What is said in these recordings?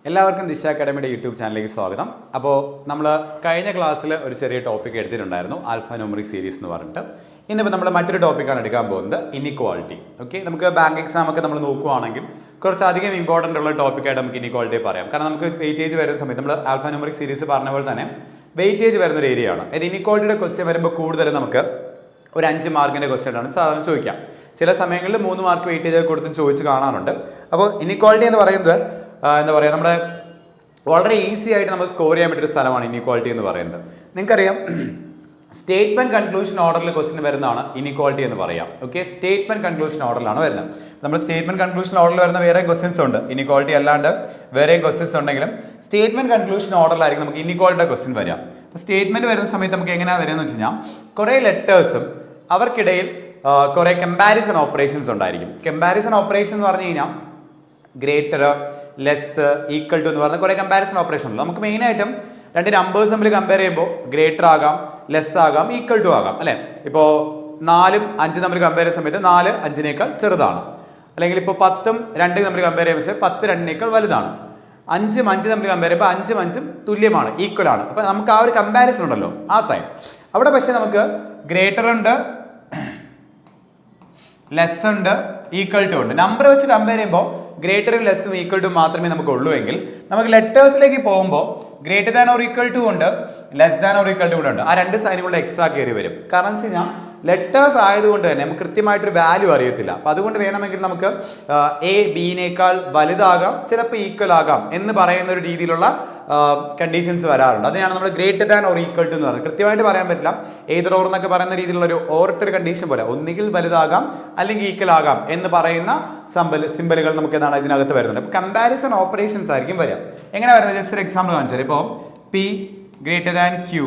എല്ലാവർക്കും ദിശ അക്കാഡമിയുടെ യൂട്യൂബ് ചാനലിലേക്ക് സ്വാഗതം. അപ്പോൾ നമ്മൾ കഴിഞ്ഞ ക്ലാസ്സിൽ ഒരു ചെറിയ ടോപ്പിക് എടുത്തിട്ടുണ്ടായിരുന്നു, ആൽഫ ന്യൂമറിക് സീരീസ് എന്ന് പറഞ്ഞിട്ട്. ഇന്നിപ്പോൾ നമ്മൾ മറ്റൊരു ടോപ്പിക്കാണ് എടുക്കാൻ പോകുന്നത്, ഇനിക്വാളിറ്റി. ഓക്കെ, നമുക്ക് ബാങ്ക് എക്സാം ഒക്കെ നമ്മൾ നോക്കുകയാണെങ്കിൽ കുറച്ചധികം ഇമ്പോർട്ടൻ്റ് ഉള്ള ടോപ്പിക്കായിട്ട് നമുക്ക് ഇനിക്വാളിറ്റി പറയാം. കാരണം നമുക്ക് വെയിറ്റേജ് വരുന്ന സമയത്ത് നമ്മൾ ആൽഫ ന്യൂമറിക് സീരീസ് പറഞ്ഞ പോലെ തന്നെ വെയിറ്റേജ് വരുന്ന ഒരു ഏരിയ ആണ്. അത് ഇനിക്വാളിറ്റിയുടെ ക്വസ്റ്റ്യൻ വരുമ്പോൾ കൂടുതൽ നമുക്ക് ഒരു 5 മാർക്കിൻ്റെ ക്വസ്റ്റ്യൻ ആണ് സാധാരണ ചോദിക്കാം. ചില സമയങ്ങളിൽ 3 മാർക്ക് വെയിറ്റേജ് കൊടുത്ത് ചോദിച്ച് കാണാറുണ്ട്. അപ്പോൾ ഇനിക്വാളിറ്റി എന്ന് പറയുന്നത് എന്താ പറയുക, നമ്മുടെ വളരെ ഈസി ആയിട്ട് നമുക്ക് സ്കോർ ചെയ്യാൻ പറ്റിയൊരു സ്ഥലമാണ് ഇനിക്വാളിറ്റി എന്ന് പറയുന്നത്. നിങ്ങൾക്കറിയാം, സ്റ്റേറ്റ്മെന്റ് കൺക്ലൂഷൻ ഓർഡറിൽ ക്വസ്റ്റ്യൻ വരുന്നതാണ് ഇനിക്വാളിറ്റി എന്ന് പറയാം. ഓക്കെ, സ്റ്റേറ്റ്മെന്റ് കൺക്ലൂഷൻ ഓർഡറിലാണ് വരുന്നത്. നമ്മൾ സ്റ്റേറ്റ്മെന്റ് കൺക്ലൂഷൻ ഓർഡറിൽ വരുന്ന വേറെയും ക്വസ്റ്റ്യൻസ് ഉണ്ട്, ഇനിക്വാളിറ്റി അല്ലാണ്ട് വേറെയും ക്വസ്റ്റ്യൻസ് ഉണ്ടെങ്കിലും സ്റ്റേറ്റ്മെന്റ് കൺക്ലൂഷൻ ഓർഡറിലായിരിക്കും നമുക്ക് ഇനിക്വാളിറ്റിയുടെ ക്വസ്റ്റ്യൻ വരിക. സ്റ്റേറ്റ്മെന്റ് വരുന്ന സമയത്ത് നമുക്ക് എങ്ങനെയാണ് വരുന്നത് വെച്ച് കഴിഞ്ഞാൽ, കുറേ ലെറ്റേഴ്സും അവർക്കിടയിൽ കുറേ കമ്പാരിസൺ ഓപ്പറേഷൻസ് ഉണ്ടായിരിക്കും. കമ്പാരിസൺ ഓപ്പറേഷൻ എന്ന് പറഞ്ഞു കഴിഞ്ഞാൽ ഗ്രേറ്റർ, ലെസ്, ഈക്വൽ ടു എന്ന് പറഞ്ഞ കുറേ കമ്പാരിസൺ ഓപ്പറേഷൻ ഉണ്ട്. നമുക്ക് മെയിനായിട്ടും രണ്ട് നമ്പേഴ്സ് തമ്മിൽ കമ്പയർ ചെയ്യുമ്പോൾ ഗ്രേറ്റർ ആകാം, ലെസ് ആകാം, ഈക്വൽ ടു ആകാം, അല്ലേ? ഇപ്പോൾ 4ഉം 5 തമ്മിൽ കമ്പയർ ചെയ്യുന്ന സമയത്ത് 4 5നേക്കാൾ ചെറുതാണ്. അല്ലെങ്കിൽ ഇപ്പോൾ 10ഉം 2 തമ്മിൽ കമ്പയർ ചെയ്യുമ്പോൾ 10 2നേക്കാൾ വലുതാണ്. 5ഉം 5 തമ്മിൽ കമ്പയർ ചെയ്യുമ്പോൾ 5ഉം 5ഉം തുല്യമാണ്, ഈക്വൽ ആണ്. അപ്പോൾ നമുക്ക് ആ ഒരു കമ്പാരിസൺ ഉണ്ടല്ലോ, ആ സൈൻ അവിടെ. പക്ഷേ നമുക്ക് ഗ്രേറ്റർ ഉണ്ട്, ലെസ് ഉണ്ട്, ഈക്വൽ ടു ഉണ്ട്. നമ്പർ വെച്ച് കമ്പയർ ചെയ്യുമ്പോൾ ഗ്രേറ്ററും ലെസ്സും ഈക്വൽ ടു മാത്രമേ നമുക്ക് ഉള്ളൂ എങ്കിൽ നമുക്ക് ലെറ്റേഴ്സിലേക്ക് പോകുമ്പോൾ greater than or equal to ഉണ്ട്, less than or equal to കൂടെ ഉണ്ട്. ആ രണ്ട് സൈനുകളുടെ എക്സ്ട്രാ കയറി വരും. കാരണം വെച്ച് കഴിഞ്ഞാൽ ലെറ്റേഴ്സ് ആയതുകൊണ്ട് തന്നെ നമുക്ക് കൃത്യമായിട്ടൊരു വാല്യൂ അറിയത്തില്ല. അപ്പം അതുകൊണ്ട് വേണമെങ്കിൽ നമുക്ക് എ ബിനേക്കാൾ വലുതാകാം, ചിലപ്പോൾ ഈക്വൽ ആകാം എന്ന് പറയുന്ന ഒരു രീതിയിലുള്ള കണ്ടീഷൻസ് വരാറുണ്ട്. അതിനാണ് നമ്മൾ greater than or equal to എന്ന് പറയുന്നത്. കൃത്യമായിട്ട് പറയാൻ പറ്റില്ല, ഏതർ ഓർ എന്നൊക്കെ പറയുന്ന രീതിയിലുള്ള ഒരു ഓർട്ടർ കണ്ടീഷൻ പോലെ ഒന്നുകിൽ വലുതാകാം അല്ലെങ്കിൽ ഈക്വൽ ആകാം എന്ന് പറയുന്ന സിമ്പലുകൾ നമുക്ക് എന്താണ് ഇതിനകത്ത് വരുന്നത്. അപ്പോൾ കമ്പാരിസൺ ഓപ്പറേഷൻസ് ആയിരിക്കും വരിക. എങ്ങനെ വരുന്നത്, ജസ്റ്റ് ഒരു എക്സാമ്പിൾ കാണിച്ചാൽ, ഇപ്പോൾ P greater than Q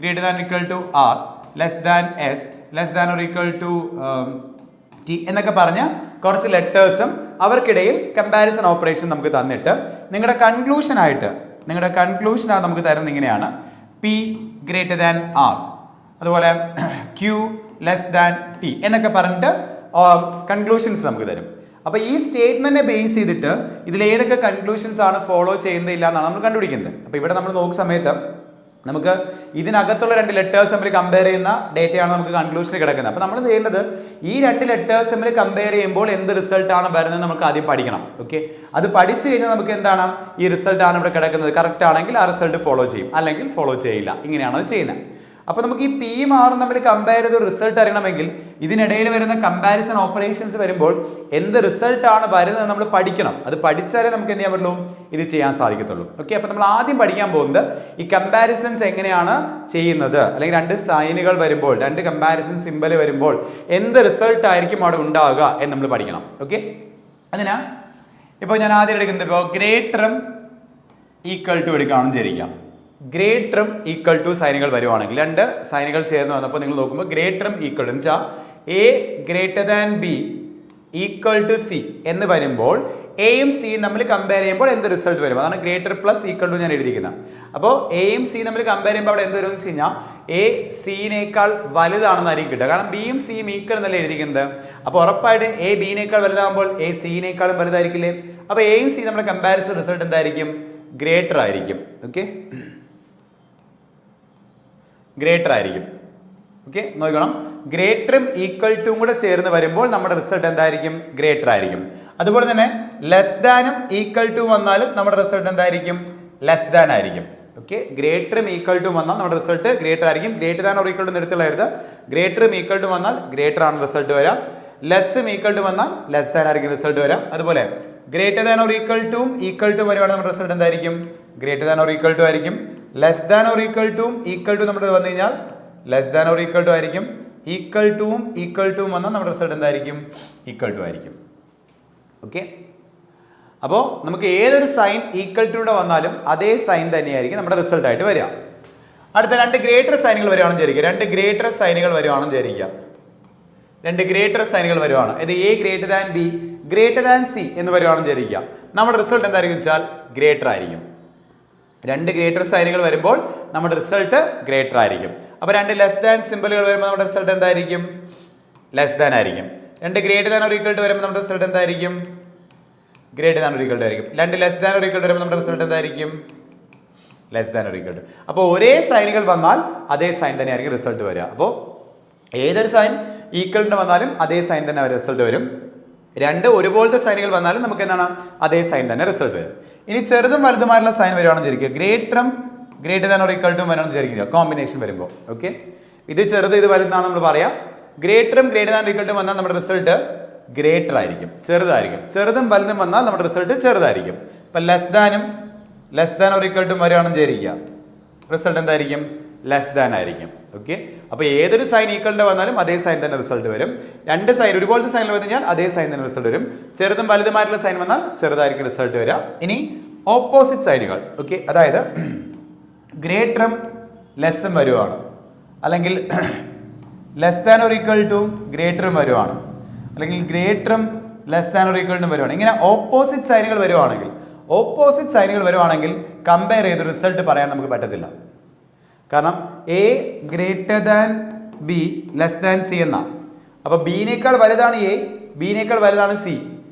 greater than equal to R less than S less than or equal to T എന്നൊക്കെ പറഞ്ഞ് കുറച്ച് ലെറ്റേഴ്സും അവർക്കിടയിൽ കമ്പാരിസൺ ഓപ്പറേഷൻ നമുക്ക് തന്നിട്ട് നിങ്ങളുടെ കൺക്ലൂഷനായിട്ട് നമുക്ക് തരുന്നത് ഇങ്ങനെയാണ്: പി ഗ്രേറ്റർ ദാൻ ആർ, അതുപോലെ ക്യൂ ലെസ് ദാൻ ടി എന്നൊക്കെ പറഞ്ഞിട്ട് കൺക്ലൂഷൻസ് നമുക്ക് തരും. അപ്പോൾ ഈ സ്റ്റേറ്റ്മെന്റിനെ ബേസ് ചെയ്തിട്ട് ഇതിൽ ഏതൊക്കെ കൺക്ലൂഷൻസ് ആണ് ഫോളോ ചെയ്യുന്നില്ല എന്നാണ് നമ്മൾ കണ്ടുപിടിക്കുന്നത്. അപ്പോൾ ഇവിടെ നമ്മൾ നോക്കുന്ന സമയത്ത് നമുക്ക് ഇതിനകത്തുള്ള 2 ലെറ്റേഴ്സ് തമ്മിൽ കമ്പയർ ചെയ്യുന്ന ഡേറ്റയാണ് നമുക്ക് കൺക്ലൂഷനിൽ കിടക്കുന്നത്. അപ്പോൾ നമ്മൾ ചെയ്യേണ്ടത് ഈ 2 ലെറ്റേഴ്സ് തമ്മിൽ കമ്പയർ ചെയ്യുമ്പോൾ എന്ത് റിസൾട്ടാണ് വരുന്നത് നമുക്ക് ആദ്യം പഠിക്കണം. ഓക്കെ, അത് പഠിച്ചു കഴിഞ്ഞാൽ നമുക്ക് എന്താണ് ഈ റിസൾട്ടാണ് ഇവിടെ കിടക്കുന്നത്, കറക്റ്റ് ആണെങ്കിൽ ആ റിസൾട്ട് ഫോളോ ചെയ്യും, അല്ലെങ്കിൽ ഫോളോ ചെയ്യില്ല. ഇങ്ങനെയാണ് അത് ചെയ്യുന്നത്. അപ്പോൾ നമുക്ക് ഈ പി മാറും തമ്മിൽ കമ്പയർ ചെയ്ത് റിസൾട്ട് അറിയണമെങ്കിൽ ഇതിനിടയിൽ വരുന്ന കമ്പാരിസൺ ഓപ്പറേഷൻസ് വരുമ്പോൾ എന്ത് റിസൾട്ടാണ് വരുന്നത് നമ്മൾ പഠിക്കണം. അത് പഠിച്ചാലേ നമുക്ക് എന്ത് ചെയ്യാൻ പറ്റുള്ളൂ, ഇത് ചെയ്യാൻ സാധിക്കത്തുള്ളൂ. ഓക്കെ, അപ്പോൾ നമ്മൾ ആദ്യം പഠിക്കാൻ പോകുന്നത് ഈ കമ്പാരിസൺസ് എങ്ങനെയാണ് ചെയ്യുന്നത്, അല്ലെങ്കിൽ 2 സൈനുകൾ വരുമ്പോൾ, 2 കമ്പാരിസൺ സിമ്പൽ വരുമ്പോൾ എന്ത് റിസൾട്ട് ആയിരിക്കും അവിടെ ഉണ്ടാവുക എന്ന് നമ്മൾ പഠിക്കണം. ഓക്കെ, അതിനാ ഇപ്പോൾ ഞാൻ ആദ്യം എടുക്കുന്നത്, ഇപ്പോൾ ഗ്രേറ്ററും ഈക്വൽ ടു എടുക്കുകയാണെന്ന് വിചാരിക്കാം. ഗ്രേറ്ററും ഈക്വൽ ടു സൈനുകൾ വരുവാണെങ്കിൽ 2 സൈനുകൾ ചേർന്ന് വന്നപ്പോൾ നിങ്ങൾ നോക്കുമ്പോൾ ഗ്രേറ്ററും ഈക്വൽ എന്ന് വെച്ചാൽ A greater than B equal to C എന്ന് വരുമ്പോൾ എയും സിയും തമ്മിൽ കമ്പയർ ചെയ്യുമ്പോൾ എന്ത് റിസൾട്ട് വരും, അതാണ് ഗ്രേറ്റർ പ്ലസ് ഈക്വൽ ടു ഞാൻ എഴുതിയിരിക്കുന്നത്. അപ്പോൾ എയും സിയും തമ്മിൽ കമ്പയർ ചെയ്യുമ്പോൾ അവിടെ എന്ത് വരും എന്ന് വെച്ച് കഴിഞ്ഞാൽ എ സിനേക്കാൾ വലുതാണെന്നായിരിക്കും കിട്ടുക. കാരണം ബിയും സിയും ഈക്വൽ എന്നല്ലേ എഴുതിക്കുന്നത്. അപ്പോൾ ഉറപ്പായിട്ടും എ ബിനേക്കാൾ വലുതാകുമ്പോൾ എ സിനേക്കാളും വലുതായിരിക്കില്ലേ. അപ്പോൾ എയും സിയും നമ്മുടെ കമ്പാരിസൺ റിസൾട്ട് എന്തായിരിക്കും, ഗ്രേറ്റർ ആയിരിക്കും. ഓക്കെ, ഗ്രേറ്റർ ആയിരിക്കും. ഓക്കെ, നോക്കണം, ഗ്രേറ്ററും ഈക്വൽ ടു കൂടെ ചേർന്ന് വരുമ്പോൾ നമ്മുടെ റിസൾട്ട് എന്തായിരിക്കും, ഗ്രേറ്റർ ആയിരിക്കും. അതുപോലെ തന്നെ ലെസ് ദാനും ഈക്വൽ ടു വന്നാലും നമ്മുടെ റിസൾട്ട് എന്തായിരിക്കും, ലെസ് ദാൻ ആയിരിക്കും. ഓക്കെ, ഗ്രേറ്ററും ഈക്വൽ ടു വന്നാൽ നമ്മുടെ റിസൾട്ട് ഗ്രേറ്റർ ആയിരിക്കും. Greater than or equal to എടുത്തുള്ളരുത്. ഗ്രേറ്ററും ഈക്വൽ ടു വന്നാൽ ഗ്രേറ്റർ ആണ് റിസൾട്ട് വരാം. ലെസ്സും ഈക്വൽ ടു വന്നാൽ ലെസ് ദാൻ ആയിരിക്കും റിസൾട്ട് വരാം. അതുപോലെ greater than or equal to വരുവാണെങ്കിൽ നമ്മുടെ റിസൾട്ട് എന്തായിരിക്കും, greater than or equal to ആയിരിക്കും. Less than or equal to നമ്മുടെ വന്നു കഴിഞ്ഞാൽ less than or equal to ആയിരിക്കും. ഈക്വൽ ടു വന്നാൽ നമ്മുടെ റിസൾട്ട് എന്തായിരിക്കും, ഈക്വൽ ടു ആയിരിക്കും. ഓക്കെ, അപ്പോൾ നമുക്ക് ഏതൊരു സൈൻ ഈക്വൽ ടു വന്നാലും അതേ സൈൻ തന്നെയായിരിക്കും നമ്മുടെ റിസൾട്ട് ആയിട്ട് വരിക. അടുത്ത 2 ഗ്രേറ്റർ സൈനുകൾ വരുവാണെന്ന് വിചാരിക്കുക. 2 ഗ്രേറ്റർ സൈനുകൾ വരുവാണെന്ന് വിചാരിക്കുക. 2 ഗ്രേറ്റർ സൈനുകൾ വരുവാണ്. ഇത് A greater than B greater than C എന്ന് വരുവാണെന്ന് വിചാരിക്കുക. നമ്മുടെ റിസൾട്ട് എന്തായിരിക്കും വെച്ചാൽ ഗ്രേറ്റർ ആയിരിക്കും. 2 ഗ്രേറ്റർ സൈനുകൾ വരുമ്പോൾ നമ്മുടെ റിസൾട്ട് ഗ്രേറ്റർ ആയിരിക്കും. അപ്പോൾ 2 ലെസ് ദാൻ സിമ്പലുകൾ വരുമ്പോൾ നമ്മുടെ റിസൾട്ട് എന്തായിരിക്കും, ലെസ് ദാൻ ആയിരിക്കും. 2 greater than or equal to വരുമ്പോൾ നമ്മുടെ റിസൾട്ട് എന്തായിരിക്കും, greater than or equal to ആയിരിക്കും. രണ്ട് less than or equal to വരുമ്പോൾ നമ്മുടെ റിസൾട്ട് എന്തായിരിക്കും? Less than or equal to. അപ്പോൾ ഒരേ സൈനുകൾ വന്നാൽ അതേ സൈൻ തന്നെ ആയിരിക്കും റിസൾട്ട് വരിക. അപ്പോൾ ഏതൊരു സൈൻ ഈക്വലിന് വന്നാലും അതേ സൈൻ തന്നെ റിസൾട്ട് വരും. രണ്ട് ഒരുപോലത്തെ സൈനുകൾ വന്നാലും നമുക്ക് എന്താണ് അതേ സൈൻ തന്നെ റിസൾട്ട് വരും. ഇനി ചെറുതും വലുതുമായിട്ടുള്ള സൈൻ വരുവാണെന്ന് വിചാരിക്കുക. Greater than or equal to വരണമെന്ന് വിചാരിക്കുക കോമ്പിനേഷൻ വരുമ്പോൾ. ഓക്കെ, ഇത് ചെറുത് ഇത് വലുതാണ് നമ്മൾ പറയാം. Greater than or equal to വന്നാൽ നമ്മുടെ റിസൾട്ട് ഗ്രേറ്റർ ആയിരിക്കും, ചെറുതായിരിക്കും. ചെറുതും വലുതും വന്നാൽ നമ്മുടെ റിസൾട്ട് ചെറുതായിരിക്കും. ഇപ്പം less than or equal to വരികയാണെന്ന് വിചാരിക്കുക, റിസൾട്ട് എന്തായിരിക്കും? ലെസ് ദാൻ ആയിരിക്കും. ഓക്കെ, അപ്പോൾ ഏതൊരു സൈൻ ഈക്വലിന്റെ വന്നാലും അതേ സൈൻ തന്നെ റിസൾട്ട് വരും. രണ്ട് സൈൻ ഒരുപോലത്തെ സൈനിൽ വന്നു കഴിഞ്ഞാൽ അതേ സൈൻ തന്നെ റിസൾട്ട് വരും. ചെറുതും വലുതുമായിട്ടുള്ള സൈൻ വന്നാൽ ചെറുതായിരിക്കും റിസൾട്ട് വരിക. ഇനി ഓപ്പോസിറ്റ് സൈനുകൾ, ഓക്കെ, അതായത് ഗ്രേറ്ററും ലെസ്സും വരുവാണ്, അല്ലെങ്കിൽ less than or equal to ഗ്രേറ്ററും വരുവാണ്, അല്ലെങ്കിൽ ഗ്രേറ്ററും less than or equal to വരുവാണ്. ഇങ്ങനെ ഓപ്പോസിറ്റ് സൈനുകൾ വരുവാണെങ്കിൽ കമ്പയർ ചെയ്ത് റിസൾട്ട് പറയാൻ നമുക്ക് പറ്റത്തില്ല. കാരണം A greater than be less than C എന്നാ. അപ്പോൾ ബിനേക്കാൾ വലുതാണ് എ, ബിനേക്കാൾ വലുതാണ് സി.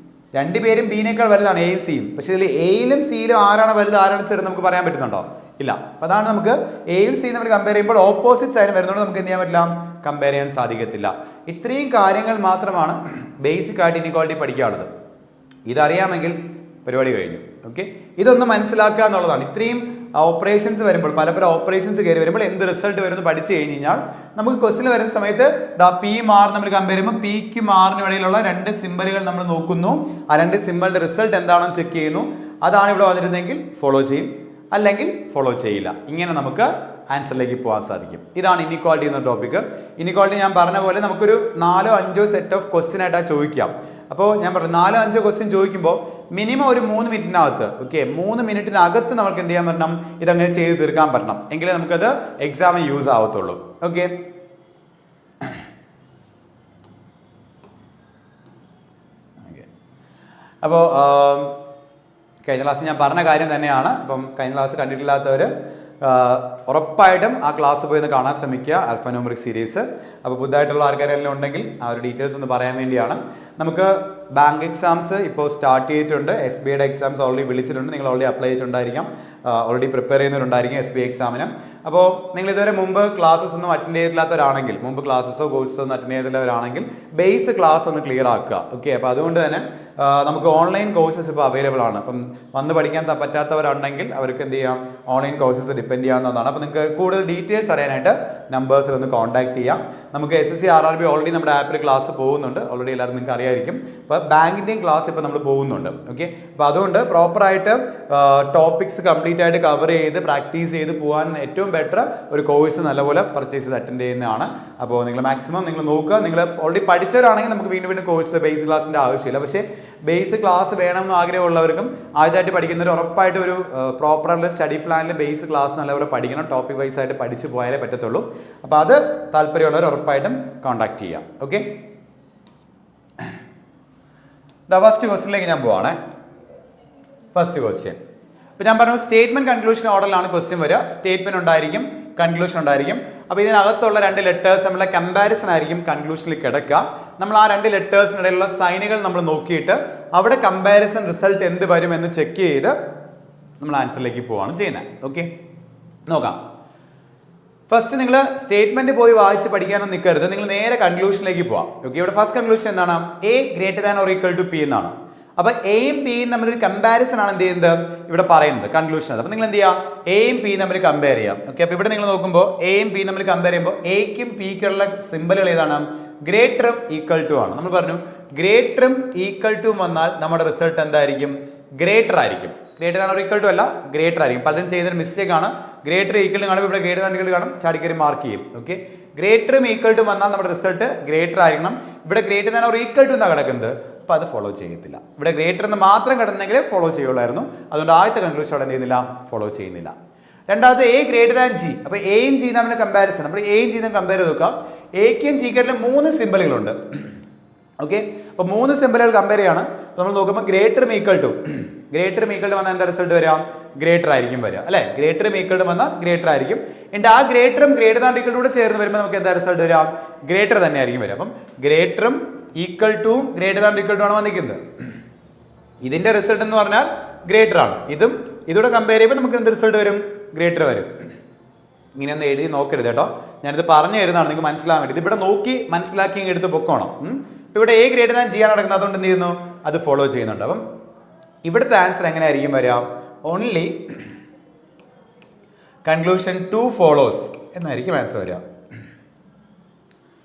രണ്ടുപേരും ബിനേക്കാൾ വലുതാണ് എയും സിയും. പക്ഷെ ഇതിൽ എയിലും സിയിലും ആരാണ് വലുത് ആരാണ് ചെറുത് നമുക്ക് പറയാൻ പറ്റുന്നുണ്ടോ? ഇല്ല. അപ്പോൾ അതാണ് നമുക്ക് എയും സിയും നമ്മൾ കമ്പയർ ചെയ്യുമ്പോൾ ഓപ്പോസിറ്റ് സൈൻ വരുന്നതുകൊണ്ട് നമുക്ക് എന്ത് ചെയ്യാൻ പറ്റില്ല? കമ്പയർ ചെയ്യാൻ സാധിക്കത്തില്ല. ഇത്രയും കാര്യങ്ങൾ മാത്രമാണ് ബേസിക് ആയിട്ട് ഇനിക്വാളിറ്റി പഠിക്കാനുള്ളത്. ഇതറിയാമെങ്കിൽ പരിപാടി കഴിഞ്ഞു. ഓക്കെ, ഇതൊന്ന് മനസ്സിലാക്കുക എന്നുള്ളതാണ്. ഇത്രയും ഓപ്പറേഷൻസ് വരുമ്പോൾ പല ഓപ്പറേഷൻസ് കയറി വരുമ്പോൾ എന്ത് റിസൾട്ട് വരുമെന്ന് പഠിച്ചു കഴിഞ്ഞ് കഴിഞ്ഞാൽ നമുക്ക് ക്വസ്റ്റിന് വരുന്ന സമയത്ത് പി മാർ നമ്മൾ കമ്പയർ ചെയ്യുമ്പോൾ പിക്ക് മാറിന് ഇടയിലുള്ള രണ്ട് സിമ്പലുകൾ നമ്മൾ നോക്കുന്നു. ആ രണ്ട് സിമ്പലിന്റെ റിസൾട്ട് എന്താണെന്ന് ചെക്ക് ചെയ്യുന്നു. അതാണ് ഇവിടെ വന്നിരുന്നെങ്കിൽ ഫോളോ ചെയ്യും, അല്ലെങ്കിൽ ഫോളോ ചെയ്യില്ല. ഇങ്ങനെ നമുക്ക് ആൻസറിലേക്ക് പോകാൻ സാധിക്കും. ഇതാണ് ഇനിക്വാളിറ്റി എന്ന ടോപ്പിക്. ഇനിക്വാളിറ്റി ഞാൻ പറഞ്ഞ പോലെ നമുക്കൊരു 4-5 സെറ്റ് ഓഫ് ക്വസ്റ്റ്യൻ ആയിട്ടാണ് ചോദിക്കാം. അപ്പോൾ ഞാൻ പറഞ്ഞു 4-5 ക്വസ്റ്റ്യൻ ചോദിക്കുമ്പോൾ മിനിമം ഒരു 3 മിനിറ്റിനകത്ത്, ഓക്കെ, 3 മിനിറ്റിനകത്ത് നമുക്ക് എന്ത് ചെയ്യാൻ പറ്റണം? ഇതങ്ങനെ ചെയ്ത് തീർക്കാൻ പറ്റണം. എങ്കിലേ നമുക്കത് എക്സാമിന് യൂസ് ആവത്തുള്ളൂ. ഓക്കെ, അപ്പോൾ കഴിഞ്ഞ ക്ലാസ് ഞാൻ പറഞ്ഞ കാര്യം തന്നെയാണ്. അപ്പം കഴിഞ്ഞ ക്ലാസ് കണ്ടിട്ടില്ലാത്തവർ ഉറപ്പായിട്ടും ആ ക്ലാസ് പോയി ഒന്ന് കാണാൻ ശ്രമിക്കുക, ആൽഫാന്യൂമറിക് സീരീസ്. അപ്പോൾ പുതുതായിട്ടുള്ള ആൾക്കാരെല്ലാം ഉണ്ടെങ്കിൽ ആ ഒരു ഡീറ്റെയിൽസ് ഒന്ന് പറയാൻ വേണ്ടിയാണ്. നമുക്ക് ബാങ്ക് എക്സാംസ് ഇപ്പോൾ സ്റ്റാർട്ട് ചെയ്തിട്ടുണ്ട്. SBIയുടെ എക്സാംസ് ഓൾറെഡി വിളിച്ചിട്ടുണ്ട്. നിങ്ങൾ ഓൾറെഡി അപ്ലൈ ചെയ്തിട്ടുണ്ടായിരിക്കാം, ഓൾറെഡി പ്രിപ്പയർ ചെയ്യുന്നവരുണ്ടായിരിക്കും SBI എക്സാമിന്. അപ്പോൾ നിങ്ങൾ ഇതുവരെ മുമ്പ് ക്ലാസ്സസ് ഒന്നും അറ്റൻഡ് ചെയ്തിട്ടില്ലാത്തവരാണെങ്കിൽ, മുമ്പ് ക്ലാസ്സസോ കോഴ്സോ ഒന്നും അറ്റൻഡ് ചെയ്തിട്ടുള്ളവരാണെങ്കിൽ ബേസ് ക്ലാസ് ഒന്ന് ക്ലിയർ ആക്കുക. ഓക്കെ, അപ്പോൾ അതുകൊണ്ട് തന്നെ നമുക്ക് ഓൺലൈൻ കോഴ്സസ് ഇപ്പോൾ അവൈലബിൾ ആണ്. അപ്പം വന്ന് പഠിക്കാൻ പറ്റാത്തവരുണ്ടെങ്കിൽ അവർക്ക് എന്ത് ചെയ്യാം? ഓൺലൈൻ കോഴ്സസ് ഡിപ്പെൻഡ് ചെയ്യാവുന്നതാണ്. അപ്പോൾ നിങ്ങൾക്ക് കൂടുതൽ ഡീറ്റെയിൽസ് അറിയാനായിട്ട് നമ്പേഴ്സിൽ ഒന്ന് കോൺടാക്ട് ചെയ്യാം. നമുക്ക് SSC RRB ഓൾറെഡി നമ്മുടെ ആപ്പിൽ ക്ലാസ് പോകുന്നുണ്ട്. ഓൾറെഡി എല്ലാവരും നിങ്ങൾക്ക് അറിയായിരിക്കും. അപ്പോൾ ബാങ്കിൻ്റെയും ക്ലാസ് ഇപ്പോൾ നമ്മൾ പോകുന്നുണ്ട്. ഓക്കെ, അപ്പോൾ അതുകൊണ്ട് പ്രോപ്പറായിട്ട് ടോപ്പിക്സ് കംപ്ലീറ്റ് ആയിട്ട് കവർ ചെയ്ത് പ്രാക്ടീസ് ചെയ്ത് പോകാൻ ഏറ്റവും ബെറ്റർ ഒരു കോഴ്സ് നല്ലപോലെ പർച്ചേസ് ചെയ്ത് അറ്റൻഡ് ചെയ്യുന്നതാണ്. അപ്പോൾ നിങ്ങൾ മാക്സിമം നിങ്ങൾ നോക്കുക. നിങ്ങൾ ഓൾറെഡി പഠിച്ചവരാണെങ്കിൽ നമുക്ക് വീണ്ടും കോഴ്സ് ബേസ് ക്ലാസ്സിൻ്റെ ആവശ്യമില്ല. പക്ഷേ ബേസ് ക്ലാസ് വേണമെന്ന് ആഗ്രഹമുള്ളവർക്കും ആദ്യമായിട്ട് പഠിക്കുന്നവർ ഉറപ്പായിട്ട് ഒരു പ്രോപ്പറായിട്ടുള്ള സ്റ്റഡി പ്ലാനിൽ ബേസ് ക്ലാസ് നല്ലപോലെ പഠിക്കണം. ടോപ്പിക് വൈസ് ആയിട്ട് പഠിച്ച് പോയാലേ പറ്റത്തുള്ളൂ. അപ്പോൾ അത് താല്പര്യമുള്ളവർ ഉറപ്പായിട്ടും കോൺടാക്ട് ചെയ്യാം. ഓക്കെ, ഫസ്റ്റ് ക്വസ്റ്റ്യനിലേക്ക് ഞാൻ പോവാണേ. ഫസ്റ്റ് ക്വസ്റ്റ്യൻ ഇപ്പോൾ ഞാൻ പറഞ്ഞു സ്റ്റേറ്റ്മെന്റ് കൺക്ലൂഷൻ ഓർഡറിലാണ് ക്വസ്റ്റ്യൻ വരിക. സ്റ്റേറ്റ്മെന്റ് ഉണ്ടായിരിക്കും, കൺക്ലൂഷൻ ഉണ്ടായിരിക്കും. അപ്പോൾ ഇതിനകത്തുള്ള രണ്ട് ലെറ്റേഴ്സ് നമ്മളെ കമ്പാരിസൺ ആയിരിക്കും കൺക്ലൂഷനിൽ കിടക്കുക. നമ്മൾ ആ രണ്ട് ലെറ്റേഴ്സിനിടയിലുള്ള സൈനുകൾ നമ്മൾ നോക്കിയിട്ട് അവിടെ കമ്പാരിസൺ റിസൾട്ട് എന്ത് വരും എന്ന് ചെക്ക് ചെയ്ത് നമ്മൾ ആൻസറിലേക്ക് പോവാണ് ചെയ്യുന്നത്. ഓക്കെ, നോക്കാം. ഫസ്റ്റ് നിങ്ങൾ സ്റ്റേറ്റ്മെന്റ് പോയി വായിച്ച് പഠിക്കാനൊന്നും നിൽക്കരുത്. നിങ്ങൾ നേരെ കൺക്ലൂഷനിലേക്ക് പോവാം. ഓക്കെ, ഇവിടെ ഫസ്റ്റ് കൺക്ലൂഷൻ എന്താണ്? A greater than or equal to P എന്നാണ്. അപ്പോൾ എയും പിയും തമ്മിലൊരു കമ്പാരിസൺ ആണ് എന്ത് ചെയ്യുന്നത് ഇവിടെ പറയുന്നത് കൺക്ലൂഷൻ. അപ്പോൾ നിങ്ങൾ എന്ത് ചെയ്യുക? എയും പിയും തമ്മിൽ കമ്പയർ ചെയ്യാം. ഓക്കെ, അപ്പോൾ ഇവിടെ നിങ്ങൾ നോക്കുമ്പോൾ എയും പിയും തമ്മിൽ കമ്പയർ ചെയ്യുമ്പോൾ എയ്ക്കും പിക്കുള്ള സിമ്പലുകൾ ഏതാണ്? ഗ്രേറ്ററും ഈക്വൽ ടു ആണ്. നമ്മൾ പറഞ്ഞു ഗ്രേറ്ററും ഈക്വൽ ടു വന്നാൽ നമ്മുടെ റിസൾട്ട് എന്തായിരിക്കും? ഗ്രേറ്റർ ആയിരിക്കും. Greater than or equal to അല്ല, ഗ്രേറ്റർ ആയിരിക്കും. പലരും ചെയ്യുന്നൊരു മിസ്റ്റേക്ക് ആണ്. ഗ്രേറ്റർ ഈക്വൽ ടു കാണുമ്പോൾ ഇവിടെ ഗ്രേറ്റർ ദാൻ ഈക്വൽ ടു കാണും, ചാടിക്കറി മാർക്ക് ചെയ്യും. ഓക്കെ, ഗ്രേറ്ററും ഈക്വൽ ടു വന്നാൽ നമ്മുടെ റിസൾട്ട് ഗ്രേറ്റർ ആയിരിക്കണം. ഇവിടെ greater than or equal to എന്നാണ് കിടക്കുന്നത്. അപ്പോൾ അത് ഫോളോ ചെയ്യത്തില്ല. ഇവിടെ ഗ്രേറ്റർ എന്ന് മാത്രം കിടന്നെങ്കിലേ ഫോളോ ചെയ്യുള്ളായിരുന്നു. അതുകൊണ്ട് ആദ്യത്തെ കൺക്ലൂഷൻ അവിടെ എന്ത് ചെയ്യുന്നില്ല? ഫോളോ ചെയ്യുന്നില്ല. രണ്ടാമത്തെ A ഗ്രേറ്റർ ദാൻ G. അപ്പോൾ എയും G തമ്മിൽ കമ്പാരിസൺ നമ്മൾ എയും G കമ്പയർ ചെയ്ത് നോക്കാം. എക്കും ജിക്കായിട്ടുള്ള 3 സിമ്പലുകളുണ്ട്. ഓക്കെ, അപ്പോൾ 3 സിമ്പലുകൾ കമ്പയർ ചെയ്യാണ്. നമ്മൾ നോക്കുമ്പോൾ ഗ്രേറ്ററും ഈക്വൽ ടു വന്നാൽ എന്താ റിസൾട്ട് വരിക? ഗ്രേറ്റർ ആയിരിക്കും വരിക, അല്ലേ? ഗ്രേറ്ററും ഈക്വൽ ടു വന്നാൽ ഗ്രേറ്റർ ആയിരിക്കും. എന്നിട്ട് ആ ഗ്രേറ്ററും ഗ്രേറ്റർ ദാൻ ഈക്വൽ കൂടെ ചേർന്ന് വരുമ്പോൾ നമുക്ക് എന്താ റിസൾട്ട് വരിക? ഗ്രേറ്റർ തന്നെ ആയിരിക്കും വരിക. അപ്പം ഗ്രേറ്ററും equal to greater than equal to ആണ് വന്നിരിക്കുന്നത്. ഇതിന്റെ റിസൾട്ട് എന്ന് പറഞ്ഞാൽ ഗ്രേറ്റർ ആണ്. ഇതൂടെ കമ്പയർ ചെയ്യുമ്പോൾ നമുക്ക് എന്ത് റിസൾട്ട് വരും? ഗ്രേറ്റർ വരും. ഇങ്ങനെയൊന്നും എഴുതി നോക്കരുത് കേട്ടോ, ഞാനിത് പറഞ്ഞു തരുന്നതാണ് നിങ്ങൾക്ക് മനസ്സിലാകാൻ വേണ്ടി. ഇതിവിടെ നോക്കി മനസ്സിലാക്കി എടുത്ത് പൊക്കോണം. ഇവിടെ എ ഗ്രേറ്റർ ദാൻ ജി ആണ് നടക്കുന്നത്, അതുകൊണ്ട് എന്ത് ചെയ്യുന്നു? അത് ഫോളോ ചെയ്യുന്നുണ്ട്. അപ്പം ഇവിടുത്തെ ആൻസർ എങ്ങനെയായിരിക്കും വരിക? ഓൺലി കൺക്ലൂഷൻ 2 ഫോളോസ് എന്നായിരിക്കും ആൻസർ വരിക.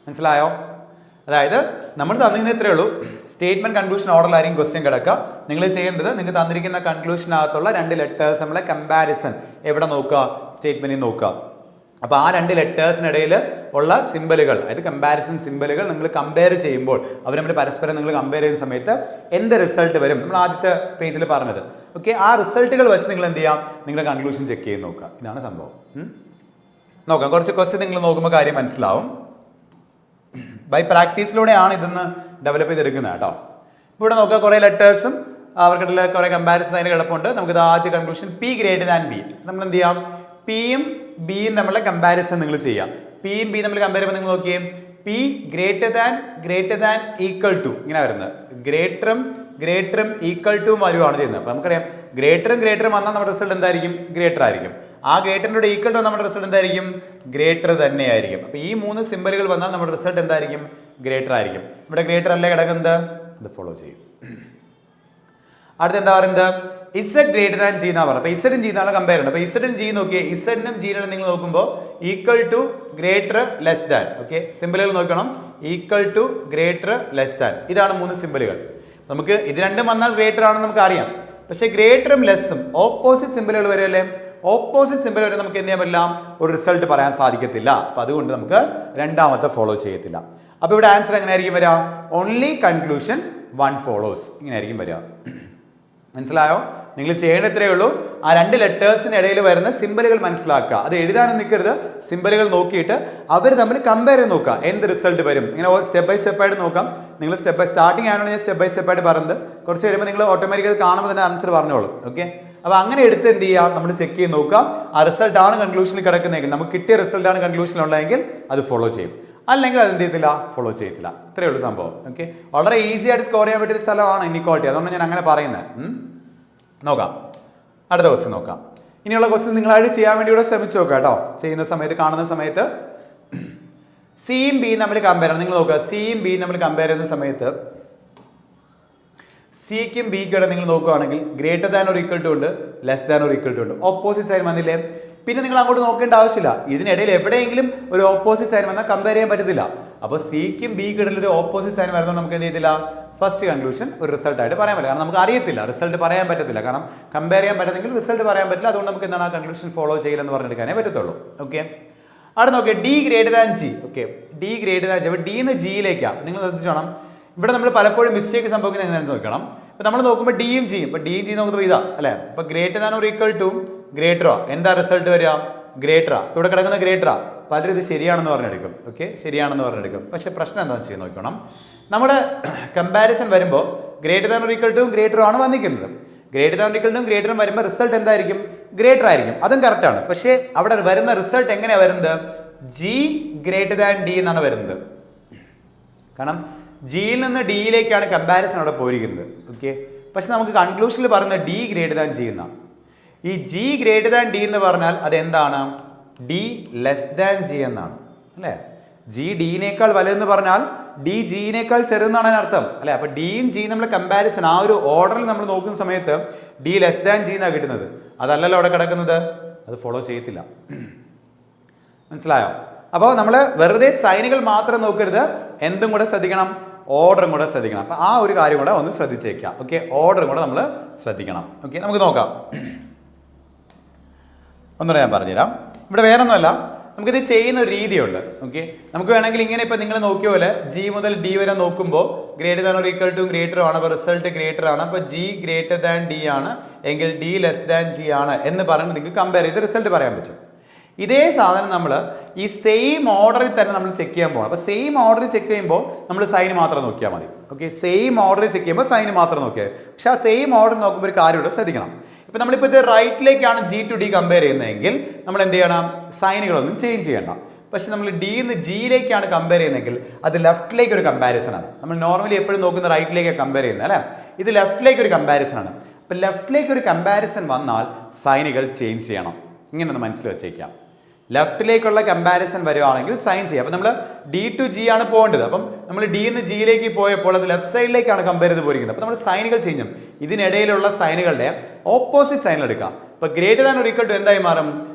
മനസ്സിലായോ? അതായത് നമ്മൾ തന്നിരുന്ന ഇത്രയേ ഉള്ളൂ, സ്റ്റേറ്റ്മെന്റ് കൺക്ലൂഷൻ ഓർഡറിലായിരിക്കും ക്വസ്റ്റ്യൻ കിടക്കുക. നിങ്ങൾ ചെയ്യേണ്ടത് നിങ്ങൾക്ക് തന്നിരിക്കുന്ന കൺക്ലൂഷനകത്തുള്ള 2 ലെറ്റേഴ്സ് നമ്മളെ കമ്പാരിസൺ എവിടെ നോക്കുക? സ്റ്റേറ്റ്മെന്റിൽ നോക്കുക. അപ്പോൾ ആ 2 ലെറ്റേഴ്സിനിടയിൽ ഉള്ള സിമ്പലുകൾ, അതായത് കമ്പാരിസൺ സിമ്പലുകൾ നിങ്ങൾ കമ്പയർ ചെയ്യുമ്പോൾ അവർ നമ്മൾ പരസ്പരം നിങ്ങൾ കമ്പയർ ചെയ്യുന്ന സമയത്ത് എന്ത് റിസൾട്ട് വരും? നമ്മൾ ആദ്യത്തെ പേജിൽ പറഞ്ഞത്. ഓക്കെ, ആ റിസൾട്ടുകൾ വെച്ച് നിങ്ങൾ എന്ത് ചെയ്യാം? നിങ്ങളുടെ കൺക്ലൂഷൻ ചെക്ക് ചെയ്ത് നോക്കുക. ഇതാണ് സംഭവം. നോക്കാം, കുറച്ച് ക്വസ്റ്റ്യൻ നിങ്ങൾ നോക്കുമ്പോൾ കാര്യം മനസ്സിലാവും. ബൈ പ്രാക്ടീസിലൂടെയാണ് ഇതൊന്ന് ഡെവലപ്പ് ചെയ്തെടുക്കുന്നത് കേട്ടോ. ഇവിടെ നോക്കുക, കുറേ ലെറ്റേഴ്സും അവർക്കിടയിൽ കുറേ കമ്പാരിസൺ അതിന് കിടപ്പുണ്ട്. നമുക്കിത് ആദ്യ conclusion P greater than B. നമ്മൾ എന്ത് ചെയ്യാം? പിയും ബിയും തമ്മിലുള്ള കമ്പാരിസൺ നിങ്ങൾ ചെയ്യാം. പിയും ബി തമ്മിൽ കമ്പയർ ചെയ്യുമ്പോൾ നിങ്ങൾ നോക്കിയേ, P greater than equal to ഇങ്ങനെ വരുന്നത്. ഗ്രേറ്ററും ഈക്വൽ ടു വരുവാണ് ചെയ്യുന്നത്. അപ്പോൾ നമുക്കറിയാം ഗ്രേറ്ററും വന്നാൽ നമ്മുടെ റിസൾട്ട് എന്തായിരിക്കും? ഗ്രേറ്റർ ആയിരിക്കും. ആ ഗ്രേറ്ററിനോട് ഈക്വൽ ടു നമ്മുടെ റിസൾട്ട് എന്തായിരിക്കും? ഗ്രേറ്റർ തന്നെയായിരിക്കും. അപ്പോൾ ഈ 3 സിമ്പലുകൾ വന്നാൽ നമ്മുടെ റിസൾട്ട് എന്തായിരിക്കും? ഗ്രേറ്റർ ആയിരിക്കും. ഇവിടെ ഗ്രേറ്റർ അല്ലേ കിടക്കുന്നത്? അത് ഫോളോ ചെയ്യും. അടുത്ത എന്താ പറയുന്നത്? ഇസഡ് ഗ്രേറ്റർ ദാൻ ജി എന്നാ പറയുന്നത്. അപ്പോൾ ഇസഡും ജി എന്നാണ് കമ്പയർ ചെയ്യുന്നത്. അപ്പോൾ ഇസഡും ജി നോക്കിയേ, ഇസഡിനും ജിയിലും നിങ്ങൾ നോക്കുമ്പോൾ equal to greater less than. Okay, സിമ്പലുകൾ നോക്കണം. Equal to greater less than, ഇതാണ് 3 സിമ്പലുകൾ. നമുക്ക് ഇത് രണ്ടും വന്നാൽ ഗ്രേറ്റർ ആണെന്ന് നമുക്ക് അറിയാം. പക്ഷേ ഗ്രേറ്ററും ലെസ്സും ഓപ്പോസിറ്റ് സിമ്പലുകൾ വരുമല്ലേ? ഓപ്പോസിറ്റ് സിമ്പൽ വരെ നമുക്ക് എന്ത് ചെയ്യാൻ പറ്റില്ല? ഒരു റിസൾട്ട് പറയാൻ സാധിക്കത്തില്ല. അപ്പോൾ അതുകൊണ്ട് നമുക്ക് രണ്ടാമത്തെ ഫോളോ ചെയ്യത്തില്ല. അപ്പോൾ ഇവിടെ ആൻസർ എങ്ങനെയായിരിക്കും വരിക? ഓൺലി കൺക്ലൂഷൻ 1 ഫോളോസ് ഇങ്ങനെയായിരിക്കും വരിക. മനസ്സിലായോ? നിങ്ങൾ ചെയ്യേണ്ട ഇത്രയേ ഉള്ളൂ, ആ 2 ലെറ്റേഴ്സിന് ഇടയിൽ വരുന്ന സിമ്പലുകൾ മനസ്സിലാക്കുക. അത് എഴുതാനും നിൽക്കരുത്, സിമ്പലുകൾ നോക്കിയിട്ട് അവർ തമ്മിൽ കമ്പയർ ചെയ്ത് നോക്കുക, എന്ത് റിസൾട്ട് വരും. ഇങ്ങനെ സ്റ്റെപ്പ് ബൈ സ്റ്റെപ്പായിട്ട് നോക്കാം. നിങ്ങൾ സ്റ്റെപ്പ് ബൈ സ്റ്റാർട്ടിങ് ആയതുകൊണ്ട് ഞാൻ സ്റ്റെപ്പ് ബൈ സ്റ്റെപ്പായിട്ട് പറഞ്ഞത്. കുറച്ച് കഴിയുമ്പോൾ നിങ്ങൾ ഓട്ടോമാറ്റിക്കലി കാണുമ്പോൾ തന്നെ ആൻസർ പറഞ്ഞോളൂ. ഓക്കെ, അപ്പോൾ അങ്ങനെ എടുത്ത് എന്ത് ചെയ്യുക? നമ്മൾ ചെക്ക് ചെയ്ത് നോക്കുക. ആ റിസൾട്ടാണ് കൺക്ലൂഷനിൽ കിടക്കുന്നതെങ്കിൽ, നമുക്ക് കിട്ടിയ റിസൾട്ടാണ് കൺക്ലൂഷനിലുള്ളതെങ്കിൽ അത് ഫോളോ ചെയ്യും. അല്ലെങ്കിൽ അത് എന്ത് ചെയ്യത്തില്ല? ഫോളോ ചെയ്യത്തില്ല. ഇത്രയേ ഉള്ളൂ സംഭവം. ഓക്കെ, വളരെ ഈസി ആയിട്ട് സ്കോർ ചെയ്യാൻ പറ്റിയ സ്ഥലമാണ് ഇനിക്വാളിറ്റി. അതുകൊണ്ട് ഞാൻ അങ്ങനെ പറയുന്നത്. നോക്കാം, അടുത്ത ക്വസ്റ്റ്യൻ നോക്കാം. ഇനിയുള്ള ക്വസ്റ്റ്യൻ നിങ്ങളായിട്ട് ചെയ്യാൻ വേണ്ടി ഇവിടെ ശ്രമിച്ചു നോക്കാം കേട്ടോ. ചെയ്യുന്ന സമയത്ത്, കാണുന്ന സമയത്ത് സിയും ബിയും തമ്മിൽ കമ്പയർ ചെയ്യണം. നിങ്ങൾ നോക്കുക, സിയും ബിയും തമ്മിൽ കമ്പയർ ചെയ്യുന്ന സമയത്ത് സിക്കും ബിക്കും നിങ്ങൾ നോക്കുകയാണെങ്കിൽ greater than or equal to ഉണ്ട്, less than or equal to ഉണ്ട്. ഓപ്പോസിറ്റ് സൈൻ വന്നില്ലേ? പിന്നെ നിങ്ങൾ അങ്ങോട്ട് നോക്കേണ്ട ആവശ്യമില്ല. ഇതിനിടയിൽ എവിടെയെങ്കിലും ഒരു ഓപ്പോസിറ്റ് സൈൻ വന്നാൽ കമ്പയർ ചെയ്യാൻ പറ്റത്തില്ല. അപ്പോൾ സിക്കും ബിക്കും ഇടയിൽ ഒരു ഓപ്പോസിറ്റ് സൈൻ വരുമ്പോൾ നമുക്ക് എന്ത് ചെയ്തില്ല? ഫസ്റ്റ് കൺക്ലൂഷൻ ഒരു റിസൾട്ട് ആയിട്ട് പറയാൻ പറ്റില്ല. കാരണം നമുക്ക് അറിയത്തില്ല, റിസൾട്ട് പറയാൻ പറ്റത്തില്ല. കാരണം കമ്പയർ ചെയ്യാൻ പറ്റുന്നെങ്കിൽ റിസൾട്ട് പറയാൻ പറ്റില്ല. അതുകൊണ്ട് നമുക്ക് എന്താണ് ആ കൺക്ലൂഷൻ ഫോളോ ചെയ്യില്ലെന്ന് പറഞ്ഞെടുക്കാനേ പറ്റത്തുള്ളൂ. ഓക്കെ, അവിടെ നോക്കിയാൽ D greater than G. Okay, D greater than G. അപ്പോൾ ഡിന്ന് ജിയിലേക്കാണ്. നിങ്ങൾ ശ്രദ്ധിച്ചോണം, ഇവിടെ നമ്മൾ പലപ്പോഴും മിസ്റ്റേക്ക് സംഭവിക്കുന്നത് എങ്ങനെയാണെന്ന് നോക്കണം. ഇപ്പം നമ്മൾ നോക്കുമ്പോൾ ഡിയും ജിയും, ഇപ്പോൾ ഡിയും ജിയും നോക്കുമ്പോൾ ഇതാ അല്ലേ? അപ്പോൾ greater than or equal to ഗ്രേറ്ററോ, എന്താ റിസൾട്ട് വരിക? ഗ്രേറ്ററാ. ഇപ്പോൾ ഇവിടെ കിടക്കുന്ന ഗ്രേറ്ററാ. പലരും ഇത് ശരിയാണെന്ന് പറഞ്ഞെടുക്കും. ഓക്കെ, ശരിയാണെന്ന് പറഞ്ഞെടുക്കും. പക്ഷേ പ്രശ്നം എന്താണെന്ന് വെച്ച് നോക്കണം, നമ്മുടെ കമ്പാരിസൺ വരുമ്പോൾ greater than or equal to ഗ്രേറ്ററും ആണ് വന്നിരിക്കുന്നത്. Greater than or equal to ഗ്രേറ്ററും വരുമ്പോൾ റിസൾട്ട് എന്തായിരിക്കും? ഗ്രേറ്റർ ആയിരിക്കും. അതും കറക്റ്റാണ്. പക്ഷേ അവിടെ വരുന്ന റിസൾട്ട് എങ്ങനെയാണ് വരുന്നത്? ജി ഗ്രേറ്റർ ദാൻ ഡി എന്നാണ് വരുന്നത്. കാരണം ജിയിൽ നിന്ന് ഡിയിലേക്കാണ് കമ്പാരിസൺ അവിടെ പോയിരിക്കുന്നത്. ഓക്കെ, പക്ഷെ നമുക്ക് കൺക്ലൂഷനിൽ പറയുന്നത് ഡി ഗ്രേറ്റർ ദാൻ ജി എന്നാണ്. ഈ ജി ഗ്രേറ്റർ ദാൻ ഡി എന്ന് പറഞ്ഞാൽ അതെന്താണ്? ഡി ലെസ് ദാൻ ജി എന്നാണ് അല്ലേ? ജി ഡിനേക്കാൾ വലുതെന്ന് പറഞ്ഞാൽ ഡി ജിനേക്കാൾ ചെറുതെന്നാണ് അതിനർത്ഥം അല്ലേ? അപ്പോൾ ഡിയും ജിയും നമ്മൾ കമ്പാരിസൺ ആ ഒരു ഓർഡറിൽ നമ്മൾ നോക്കുന്ന സമയത്ത് ഡി ലെസ് ദാൻ ജി എന്നാണ് കിട്ടുന്നത്. അതല്ലല്ലോ അവിടെ കിടക്കുന്നത്. അത് ഫോളോ ചെയ്യത്തില്ല. മനസ്സിലായോ? അപ്പോൾ നമ്മൾ വെറുതെ സൈനുകൾ മാത്രം നോക്കരുത്, എന്തും കൂടെ ശ്രദ്ധിക്കണം, ഓർഡറും കൂടെ ശ്രദ്ധിക്കണം. അപ്പോൾ ആ ഒരു കാര്യം കൂടെ ഒന്ന് ശ്രദ്ധിച്ചേക്കാം. ഓക്കെ, ഓർഡറും കൂടെ നമ്മൾ ശ്രദ്ധിക്കണം. ഓക്കെ, നമുക്ക് നോക്കാം. ഒന്നുകൂടെ ഞാൻ പറഞ്ഞുതരാം. ഇവിടെ വേറെ ഒന്നുമല്ല, നമുക്കിത് ചെയ്യുന്ന ഒരു രീതിയുണ്ട്. ഓക്കെ, നമുക്ക് വേണമെങ്കിൽ ഇങ്ങനെ ഇപ്പം നിങ്ങൾ നോക്കിയ പോലെ ജി മുതൽ ഡി വരെ നോക്കുമ്പോൾ greater than or equal to greater ആണ്. അപ്പോൾ റിസൾട്ട് ഗ്രേറ്റർ ആണ്. അപ്പോൾ ജി ഗ്രേറ്റർ ദാൻ ഡി ആണ് എങ്കിൽ ഡി ലെസ് ദാൻ ജി ആണ് എന്ന് പറഞ്ഞ് നിങ്ങൾക്ക് കമ്പയർ ചെയ്ത് റിസൾട്ട് പറയാൻ പറ്റും. ഇതേ സാധനം നമ്മൾ ഈ സെയിം ഓർഡറിൽ തന്നെ നമ്മൾ ചെക്ക് ചെയ്യാൻ പോകണം. അപ്പോൾ സെയിം ഓർഡറിൽ ചെക്ക് ചെയ്യുമ്പോൾ നമ്മൾ സൈന് മാത്രം നോക്കിയാൽ മതി. ഓക്കെ, സെയിം ഓർഡറിൽ ചെക്ക് ചെയ്യുമ്പോൾ സൈന് മാത്രം നോക്കിയാൽ. പക്ഷേ ആ സെയിം ഓർഡർ നോക്കുമ്പോൾ ഒരു കാര്യം ഇവിടെ ശ്രദ്ധിക്കണം. ഇപ്പം നമ്മളിപ്പോൾ ഇത് റൈറ്റിലേക്കാണ് ജി ടു ഡി കമ്പയർ ചെയ്യുന്നതെങ്കിൽ നമ്മൾ എന്ത് ചെയ്യണം? സൈനുകളൊന്നും ചേഞ്ച് ചെയ്യണ്ട. പക്ഷെ നമ്മൾ ഡിന്ന് ജിയിലേക്കാണ് കമ്പയർ ചെയ്യുന്നതെങ്കിൽ അത് ലെഫ്റ്റിലേക്ക് ഒരു കമ്പാരിസൺ ആണ്. നമ്മൾ നോർമലി എപ്പോഴും നോക്കുന്ന റൈറ്റിലേക്കാണ് കമ്പയർ ചെയ്യുന്നത് അല്ലേ? ഇത് ലെഫ്റ്റിലേക്ക് ഒരു കമ്പാരിസൺ ആണ്. അപ്പോൾ ലെഫ്റ്റിലേക്ക് ഒരു കമ്പാരിസൺ വന്നാൽ സൈനുകൾ ചേഞ്ച് ചെയ്യണം. ഇങ്ങനെ ഒന്ന് മനസ്സിൽ വെച്ചേക്കാം. ലെഫ്റ്റിലേക്കുള്ള കമ്പാരിസൺ വരുവാണെങ്കിൽ സൈൻ ചെയ്യാം. അപ്പം നമ്മൾ ഡി ടു ജി ആണ് പോകേണ്ടത്. അപ്പം നമ്മൾ ഡി നിന്ന് ജിയിലേക്ക് പോയപ്പോൾ അത് ലെഫ്റ്റ് സൈഡിലേക്കാണ് കമ്പയർ ചെയ്ത് പോയിരിക്കുന്നത്. അപ്പോൾ നമ്മൾ സൈനുകൾ ചേഞ്ച് ചെയ്യും. ഇതിനിടയിലുള്ള സൈനുകളുടെ ഓപ്പോസിറ്റ് സൈനിൽ എടുക്കാം. അപ്പോൾ greater than or equal to എന്തായി മാറും?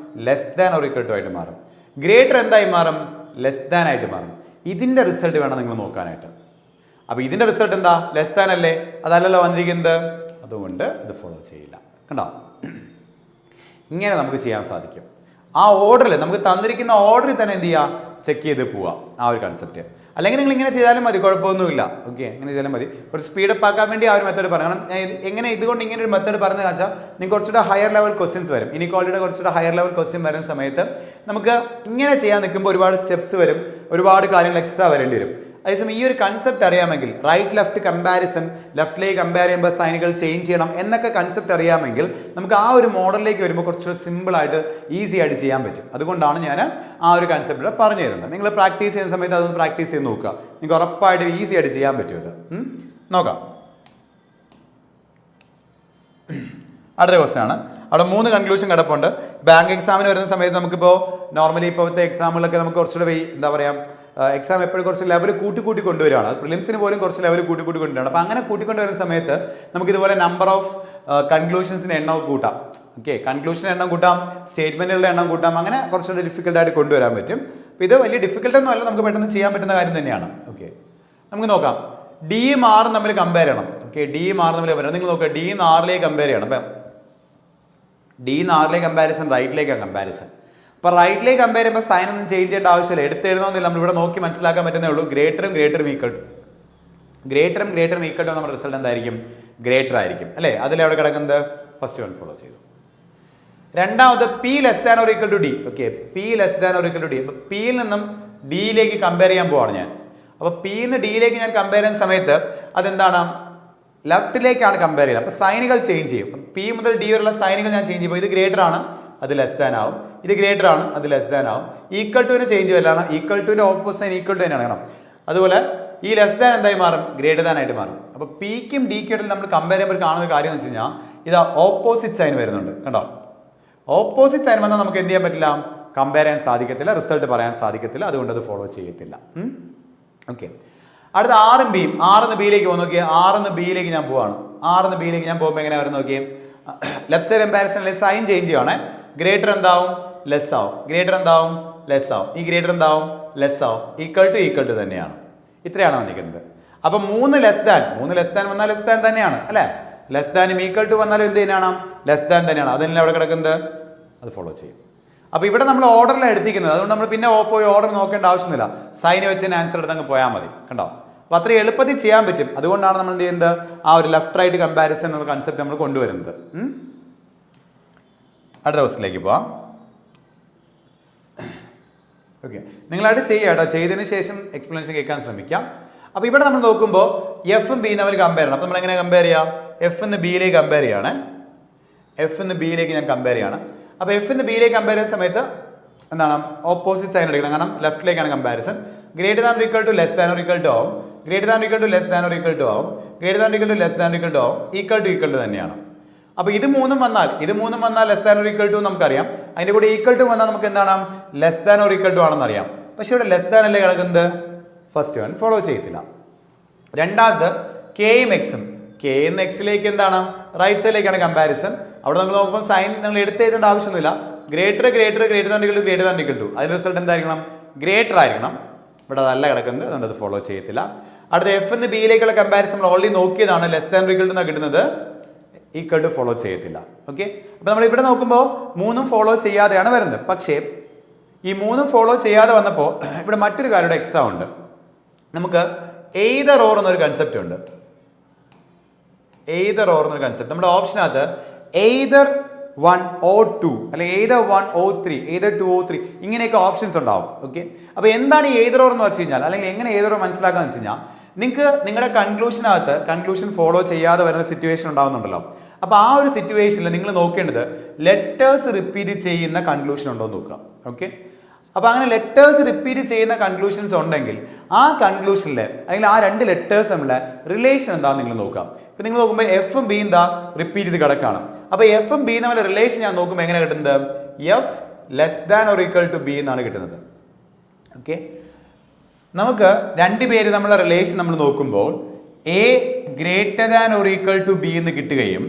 Less than or equal to ആയിട്ട് മാറും. ഗ്രേറ്റർ എന്തായി മാറും? ലെസ് ദാൻ ആയിട്ട് മാറും. ഇതിൻ്റെ റിസൾട്ട് വേണം നിങ്ങൾ നോക്കാനായിട്ട്. അപ്പോൾ ഇതിൻ്റെ റിസൾട്ട് എന്താ? ലെസ് ദാൻ അല്ലേ? അതല്ലല്ലോ വന്നിരിക്കുന്നത്. അതുകൊണ്ട് ഇത് ഫോളോ ചെയ്യില്ല. കണ്ടോ? ഇങ്ങനെ നമുക്ക് ചെയ്യാൻ സാധിക്കും. ആ ഓർഡറിൽ നമുക്ക് തന്നിരിക്കുന്ന ഓർഡറിൽ തന്നെ എന്ത് ചെയ്യുക? ചെക്ക് ചെയ്ത് പോവുക. ആ ഒരു കൺസെപ്റ്റ്. അല്ലെങ്കിൽ നിങ്ങൾ ഇങ്ങനെ ചെയ്താലും മതി, കുഴപ്പമൊന്നുമില്ല. ഓക്കെ, ഇങ്ങനെ ചെയ്താലും മതി. ഒരു സ്പീഡപ്പ് ആക്കാൻ വേണ്ടി ആ ഒരു മെത്തേഡ് പറയണം. എങ്ങനെ ഇതുകൊണ്ട് ഇങ്ങനെ ഒരു മെത്തേഡ് പറഞ്ഞു വെച്ചാൽ നിങ്ങൾക്ക് കുറച്ചുകൂടെ ഹയർ ലെവൽ ക്വസ്റ്റ്യൻസ് വരും. ഇനിക്വാളിറ്റിയുടെ കുറച്ചുകൂടെ ഹയർ ലെവൽ ക്വസ്റ്റ്യൻ വരുന്ന സമയത്ത് നമുക്ക് ഇങ്ങനെ ചെയ്യാൻ നിൽക്കുമ്പോൾ ഒരുപാട് സ്റ്റെപ്സ് വരും, ഒരുപാട് കാര്യങ്ങൾ എക്സ്ട്രാ വരേണ്ടി വരും. അതേസമയം ഈ ഒരു കൺസെപ്റ്റ് അറിയാമെങ്കിൽ, റൈറ്റ് ലെഫ്റ്റ് കമ്പാരിസൺ, ലെഫ്റ്റിലേക്ക് കമ്പയർ ചെയ്യുമ്പോൾ സൈനുകൾ ചേഞ്ച് ചെയ്യണം എന്നൊക്കെ കൺസെപ്റ്റ് അറിയാമെങ്കിൽ നമുക്ക് ആ ഒരു മോഡലിലേക്ക് വരുമ്പോൾ കുറച്ചുകൂടി സിമ്പിളായിട്ട് ഈസി ആയിട്ട് ചെയ്യാൻ പറ്റും. അതുകൊണ്ടാണ് ഞാൻ ആ ഒരു കൺസെപ്റ്റ് പറഞ്ഞു തരുന്നത്. നിങ്ങൾ പ്രാക്ടീസ് ചെയ്യുന്ന സമയത്ത് അതൊന്ന് പ്രാക്ടീസ് ചെയ്ത് നോക്കുക. നിങ്ങൾക്ക് ഉറപ്പായിട്ട് ഈസി ആയിട്ട് ചെയ്യാൻ പറ്റും ഇത്. നോക്കാം. അടുത്ത ക്വസ്റ്റ്യൻ ആണ്. അവിടെ 3 കൺക്ലൂഷൻ കിടപ്പുണ്ട്. ബാങ്ക് എക്സാമിന് വരുന്ന സമയത്ത് നമുക്കിപ്പോൾ നോർമലി ഇപ്പോഴത്തെ എക്സാമുകളൊക്കെ നമുക്ക് കുറച്ചുകൂടെ എന്താ പറയുക, എക്സാം എപ്പോഴും കുറച്ച് ലെവൽ കൂട്ടി കൊണ്ടുവരികയാണ്. പ്രിലിംസിന് പോലും കുറച്ച് ലെവൽ കൂട്ടി കൊണ്ടുവരികയാണ്. അപ്പോൾ അങ്ങനെ കൂട്ടിക്കൊണ്ടുവരുന്ന സമയത്ത് നമുക്ക് ഇതുപോലെ നമ്പർ ഓഫ് കൺക്ലൂഷൻസിൻ്റെ എണ്ണം കൂട്ടാം. ഓക്കെ, കൺക്ലൂഷൻ്റെ എണ്ണം കൂട്ടാം, സ്റ്റേറ്റ്മെൻറ്റുകളുടെ എണ്ണം കൂട്ടാം. അങ്ങനെ കുറച്ചുകൂടി ഡിഫിക്കൽട്ടായിട്ട് കൊണ്ടുവരാൻ പറ്റും. അപ്പോൾ ഇത് വലിയ ഡിഫിക്കൽട്ടൊന്നും അല്ല, നമുക്ക് പെട്ടെന്ന് ചെയ്യാൻ പറ്റുന്ന കാര്യം തന്നെയാണ്. ഓക്കെ, നമുക്ക് നോക്കാം. ഡിയും ആറും തമ്മിൽ കമ്പയർ ചെയ്യണം. ഓക്കെ, ഡിയും ആറും തമ്മിൽ കമ്പയർ ചെയ്യണം. നിങ്ങൾ നോക്കുക, ഡിയും ആറിലേക്ക് കമ്പയർ ചെയ്യണം. അപ്പം ഡിന്ന് ആറിലേക്ക് കമ്പാരിസൺ, റൈറ്റിലേക്കാണ് കമ്പാരിസൺ. അപ്പോൾ റൈറ്റിലേക്ക് കമ്പയർ ചെയ്യുമ്പോൾ സൈൻ ഒന്നും ചേഞ്ച് ചെയ്യേണ്ട ആവശ്യമില്ല, എടുത്തെഴുതണമെന്നില്ല. നമ്മളിവിടെ നോക്കി മനസ്സിലാക്കാൻ പറ്റുന്നേ ഉള്ളൂ. ഗ്രേറ്ററും ഈക്വൽ ടു നമ്മുടെ റിസൾട്ട് എന്തായിരിക്കും? ഗ്രേറ്റർ ആയിരിക്കും അല്ലേ? അതിലെവിടെ കിടക്കുന്നത്? ഫസ്റ്റ് വൺ ഫോളോ ചെയ്തു. രണ്ടാമത് P less than or equal to D. Okay, P less than or equal to D. അപ്പോൾ പിയിൽ നിന്നും ഡിയിലേക്ക് കമ്പയർ ചെയ്യാൻ പോവാണ് ഞാൻ. അപ്പോൾ പിയിൽ നിന്ന് ഡിയിലേക്ക് ഞാൻ കമ്പയർ ചെയ്യുന്ന സമയത്ത് അതെന്താണ്? ലെഫ്റ്റിലേക്കാണ് കമ്പയർ ചെയ്യുന്നത്. അപ്പോൾ സൈനുകൾ ചേഞ്ച് ചെയ്യും. പി മുതൽ ഡി വരെയുള്ള സൈനുകൾ ഞാൻ ചേഞ്ച് ചെയ്യുമ്പോൾ ഇത് ഗ്രേറ്റർ ആണ്, അത് ലെസ് ദാൻ ആവും. ഇത് ഗ്രേറ്റർ ആണ്, അത് ലെസ് ദാൻ ആവും. ഈക്വൽ ടുവിന് ചേഞ്ച് വരില്ലാണ്. ഈക്വൽ ടുവിൻ്റെ ഓപ്പോസിറ്റ് സൈൻ ഈക്വൽ ടു തന്നെയാണ്. കാരണം അതുപോലെ ഈ ലെസ് ദാൻ എന്തായി മാറും? ഗ്രേറ്റർ ദാൻ ആയിട്ട് മാറും. അപ്പോൾ പിക്കും ഡിക്കും ഇടയിൽ നമ്മൾ കമ്പയർ ചെയ്യുമ്പോൾ കാണുന്ന ഒരു കാര്യം എന്ന് വെച്ച് കഴിഞ്ഞാൽ ഇത് ഓപ്പോസിറ്റ് സൈൻ വരുന്നുണ്ട്. കണ്ടോ? ഓപ്പോസിറ്റ് സൈൻ വന്നാൽ നമുക്ക് എന്ത് ചെയ്യാൻ പറ്റില്ല? കമ്പയർ ചെയ്യാൻ സാധിക്കത്തില്ല, റിസൾട്ട് പറയാൻ സാധിക്കത്തില്ല. അതുകൊണ്ട് അത് ഫോളോ ചെയ്യത്തില്ല. ഓക്കെ, അടുത്ത ആറും ബിയും. ആറിന്ന് ബിയിലേക്ക് പോകുന്ന നോക്കിയാൽ, ആറിന്ന് ബിയിലേക്ക് ഞാൻ പോവാണ്. ആറിന്ന് ബിയിലേക്ക് ഞാൻ പോകുമ്പോൾ എങ്ങനെ വരുന്ന നോക്കിയേ? ലെഫ്റ്റ് സൈഡ് കമ്പാരിസണിൽ സൈൻ ചേഞ്ച് ചെയ്യുവാണ്. ഗ്രേറ്റർ എന്താവും? ലെസ് ആവും. ഗ്രേറ്റർ എന്താവും? ലെസ് ആവും. ഈ ഗ്രേറ്റർ എന്താവും? ലെസ് ആവും. ഈക്വൽ ടു തന്നെയാണ്. ഇത്രയാണ് വന്നിരിക്കുന്നത്. അപ്പം 3 ലെസ് ദാൻ വന്നാൽ ലെസ് ദാൻ തന്നെയാണ് അല്ലേ? ലെസ് ദാനും ഈക്വൽ ടു വന്നാലും എന്ത് തന്നെയാണ്? ലെസ് ദാൻ തന്നെയാണ്. അതെല്ലാം അവിടെ കിടക്കുന്നത്, അത് ഫോളോ ചെയ്യും. അപ്പോൾ ഇവിടെ നമ്മൾ ഓർഡറിലാണ് എടുത്തിരിക്കുന്നത്. അതുകൊണ്ട് നമ്മൾ പിന്നെ പോയി ഓർഡർ നോക്കേണ്ട ആവശ്യമില്ല. സൈന് വെച്ച് തന്നെ ആൻസർ എടുത്ത് അങ്ങ് പോയാൽ മതി. കണ്ടോ? അപ്പോൾ അത്ര എളുപ്പത്തിൽ ചെയ്യാൻ പറ്റും. അതുകൊണ്ടാണ് നമ്മൾ എന്ത് ചെയ്യുന്നത്? ആ ഒരു ലെഫ്റ്റ് റൈറ്റ് കമ്പാരിസൺ എന്ന കൺസെപ്റ്റ് നമ്മൾ കൊണ്ടുവരുന്നത്. അടുത്ത ക്വസ്റ്റിലേക്ക് പോവാം. ഓക്കെ, നിങ്ങളായിട്ട് ചെയ്യുക കേട്ടോ. ചെയ്തതിന് ശേഷം എക്സ്പ്ലനേഷൻ കേൾക്കാൻ ശ്രമിക്കാം. അപ്പോൾ ഇവിടെ നമ്മൾ നോക്കുമ്പോൾ എഫും ബിയും തമ്മിൽ കമ്പയർ ചെയ്യണം. അപ്പോൾ നമ്മൾ എങ്ങനെ കമ്പയർ ചെയ്യാം? എഫ് എന്ന് ബിയിലേക്ക് കമ്പയർ ചെയ്യാണ്. എഫ് എന്ന് ബിയിലേക്ക് ഞാൻ കമ്പയർ ചെയ്യാണ്. അപ്പോൾ എഫ് എന്ന് ബിയിലേക്ക് കമ്പയർ ചെയ്യുന്ന സമയത്ത് എന്താണ്? ഓപ്പോസിറ്റ് സൈൻ എടുക്കണം. കാരണം ലെഫ്റ്റിലേക്കാണ് comparison. Greater than equal to less than or equal to ആവും. Greater than equal to less than or equal to ആവും. Greater than equal to less than equal to ആവും. ഈക്വൽ ടു തന്നെയാണ്. അപ്പോൾ ഇത് മൂന്നും വന്നാൽ less than or equal to നമുക്കറിയാം. അതിൻ്റെ കൂടെ ഈക്വൽ ടു വന്നാൽ നമുക്ക് എന്താണ്? Less than or equal to ആണെന്ന് അറിയാം. പക്ഷേ ഇവിടെ ലെസ് ദാൻ അല്ലേ കിടക്കുന്നത്? ഫസ്റ്റ് വൺ ഫോളോ ചെയ്യത്തില്ല. രണ്ടാമത് കെയും എക്സും. കെ എന്ന് എക്സിലേക്ക് എന്താണ്? റൈറ്റ് സൈഡിലേക്കാണ് കമ്പാരിസൺ. അവിടെ നമ്മൾ നോക്കുമ്പോൾ സൈൻ നിങ്ങൾ എടുത്തെഴുതേണ്ട ആവശ്യമൊന്നുമില്ല. ഗ്രേറ്റർ ദാൻ ഈക്വൽ ടു അതിന്റെ റിസൾട്ട് എന്തായിരിക്കണം? ഗ്രേറ്റർ ആയിരിക്കണം. ഇവിടെ അതല്ല കിടക്കുന്നത്, അതുകൊണ്ട് അത് ഫോളോ ചെയ്യത്തില്ല. അടുത്ത എഫ് എന്ന് ബിയിലേക്കുള്ള കമ്പാരിസൺ നമ്മൾ ഓൾറെഡി നോക്കിയതാണ്. ലെസ് ദാൻ ഈക്വൽ ടു എന്നാണ് കിട്ടുന്നത്. ഈക്വൽ ടു ഫോളോ ചെയ്യത്തില്ല. ഓക്കെ, അപ്പോൾ നമ്മൾ ഇവിടെ നോക്കുമ്പോൾ 3ഉം ഫോളോ ചെയ്യാതെയാണ് വരുന്നത്. പക്ഷേ ഈ 3ഉം ഫോളോ ചെയ്യാതെ വന്നപ്പോൾ ഇവിടെ മറ്റൊരു കാര്യം എക്സ്ട്രാ ഉണ്ട്. നമുക്ക് എയ്തർ ഓർ എന്നൊരു കൺസെപ്റ്റ് ഉണ്ട്. എയ്തർ ഓർ എന്നൊരു കൺസെപ്റ്റ് നമ്മുടെ ഓപ്ഷനകത്ത് എയ്തർ 1 or 2 അല്ലെങ്കിൽ എയ്തർ 1 or 3, എയ്തർ 2 or 3 ഇങ്ങനെയൊക്കെ ഓപ്ഷൻസ് ഉണ്ടാവും. ഓക്കെ, അപ്പോൾ എന്താണ് ഈ എയ്തർ ഓർ എന്ന് വെച്ച് കഴിഞ്ഞാൽ, അല്ലെങ്കിൽ എങ്ങനെ എയ്തർ ഓർ മനസ്സിലാക്കാന്ന് വെച്ച് കഴിഞ്ഞാൽ, നിങ്ങൾക്ക് നിങ്ങളുടെ കൺക്ലൂഷൻ ഫോളോ ചെയ്യാതെ വരുന്ന സിറ്റുവേഷൻ ഉണ്ടാവുന്നുണ്ടല്ലോ. അപ്പോൾ ആ ഒരു സിറ്റുവേഷനിൽ നിങ്ങൾ നോക്കേണ്ടത് ലെറ്റേഴ്സ് റിപ്പീറ്റ് ചെയ്യുന്ന കൺക്ലൂഷൻ ഉണ്ടോ എന്ന് നോക്കുക. ഓക്കെ, അപ്പോൾ അങ്ങനെ ലെറ്റേഴ്സ് റിപ്പീറ്റ് ചെയ്യുന്ന കൺക്ലൂഷൻസ് ഉണ്ടെങ്കിൽ ആ കൺക്ലൂഷനിലെ അല്ലെങ്കിൽ ആ രണ്ട് ലെറ്റേഴ്സ് തമ്മിലുള്ള റിലേഷൻ എന്താണെന്ന് നിങ്ങൾ നോക്കാം. ഇപ്പം നിങ്ങൾ നോക്കുമ്പോൾ എഫും ബി എന്താ റിപ്പീറ്റ് ചെയ്ത് കിടക്കാണ്. അപ്പോൾ എഫും ബി തമ്മിലുള്ള റിലേഷൻ ഞാൻ നോക്കുമ്പോൾ എങ്ങനെ കിട്ടുന്നത്? F less than or equal to B എന്നാണ് കിട്ടുന്നത്. ഓക്കെ, നമുക്ക് രണ്ട് പേര് തമ്മിലുള്ള റിലേഷൻ നമ്മൾ നോക്കുമ്പോൾ A greater than or equal to B എന്ന് കിട്ടുകയും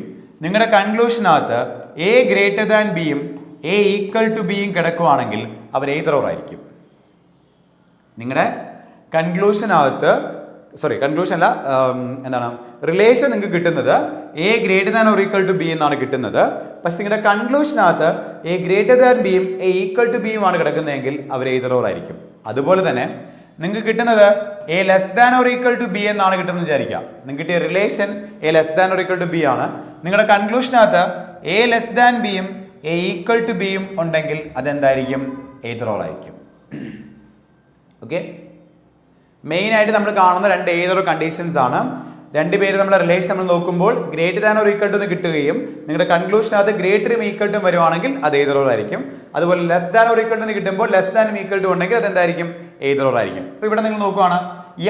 നിങ്ങളുടെ കൺക്ലൂഷനകത്ത് എ ഗ്രേറ്റർ ദാൻ ബിയും എ ഈക്വൽ ടു ബിയും കിടക്കുവാണെങ്കിൽ അവർ ഏതർ ഓർ ആയിരിക്കും. നിങ്ങളുടെ കൺക്ലൂഷനകത്ത് കൺക്ലൂഷൻ അല്ല, എന്താണ് റിലേഷൻ നിങ്ങൾക്ക് കിട്ടുന്നത് A greater than or equal to B എന്നാണ് കിട്ടുന്നത്. പക്ഷെ നിങ്ങളുടെ കൺക്ലൂഷനകത്ത് എ ഗ്രേറ്റർ ദാൻ ബിയും എ ഈക്വൽ ടു ബിയും ആണ് കിടക്കുന്നതെങ്കിൽ അവർ ഏതർ ഓർ ആയിരിക്കും. അതുപോലെ തന്നെ നിങ്ങൾക്ക് കിട്ടുന്നത് A less than or equal to B എന്നാണ് കിട്ടുന്നത് വിചാരിക്കാം. നിങ്ങൾക്ക് കിട്ടിയ relation A less than or equal to B ആണ്. നിങ്ങളുടെ കൺക്ലൂഷനകത്ത് എ ലെസ് ദാൻ ബിയും എ ഈക്വൽ ടു ബിയും ഉണ്ടെങ്കിൽ അതെന്തായിരിക്കും? ഏതർ ഓർ ആയിരിക്കും. ഓക്കെ, മെയിൻ ആയിട്ട് നമ്മൾ കാണുന്ന രണ്ട് ഏതർ കണ്ടീഷൻസ് ആണ്. രണ്ടുപേര് നമ്മുടെ റിലേഷൻ നമ്മൾ നോക്കുമ്പോൾ greater than or equal to എന്ന് കിട്ടുകയും നിങ്ങളുടെ കൺക്ലൂഷനകത്ത് ഗ്രേറ്ററും ഈക്വൽ ടു വരുവാണെങ്കിൽ അത് ഏതർ ഓർ ആയിരിക്കും. അതുപോലെ less than or equal to എന്ന് കിട്ടുമ്പോൾ ലെസ് ദാനും ഈക്വൽ ടു ഉണ്ടെങ്കിൽ അത് എന്തായിരിക്കും? ഏതർ ഓർ ആയിരിക്കും. അപ്പോൾ ഇവിടെ നിങ്ങൾ നോക്കുവാണ്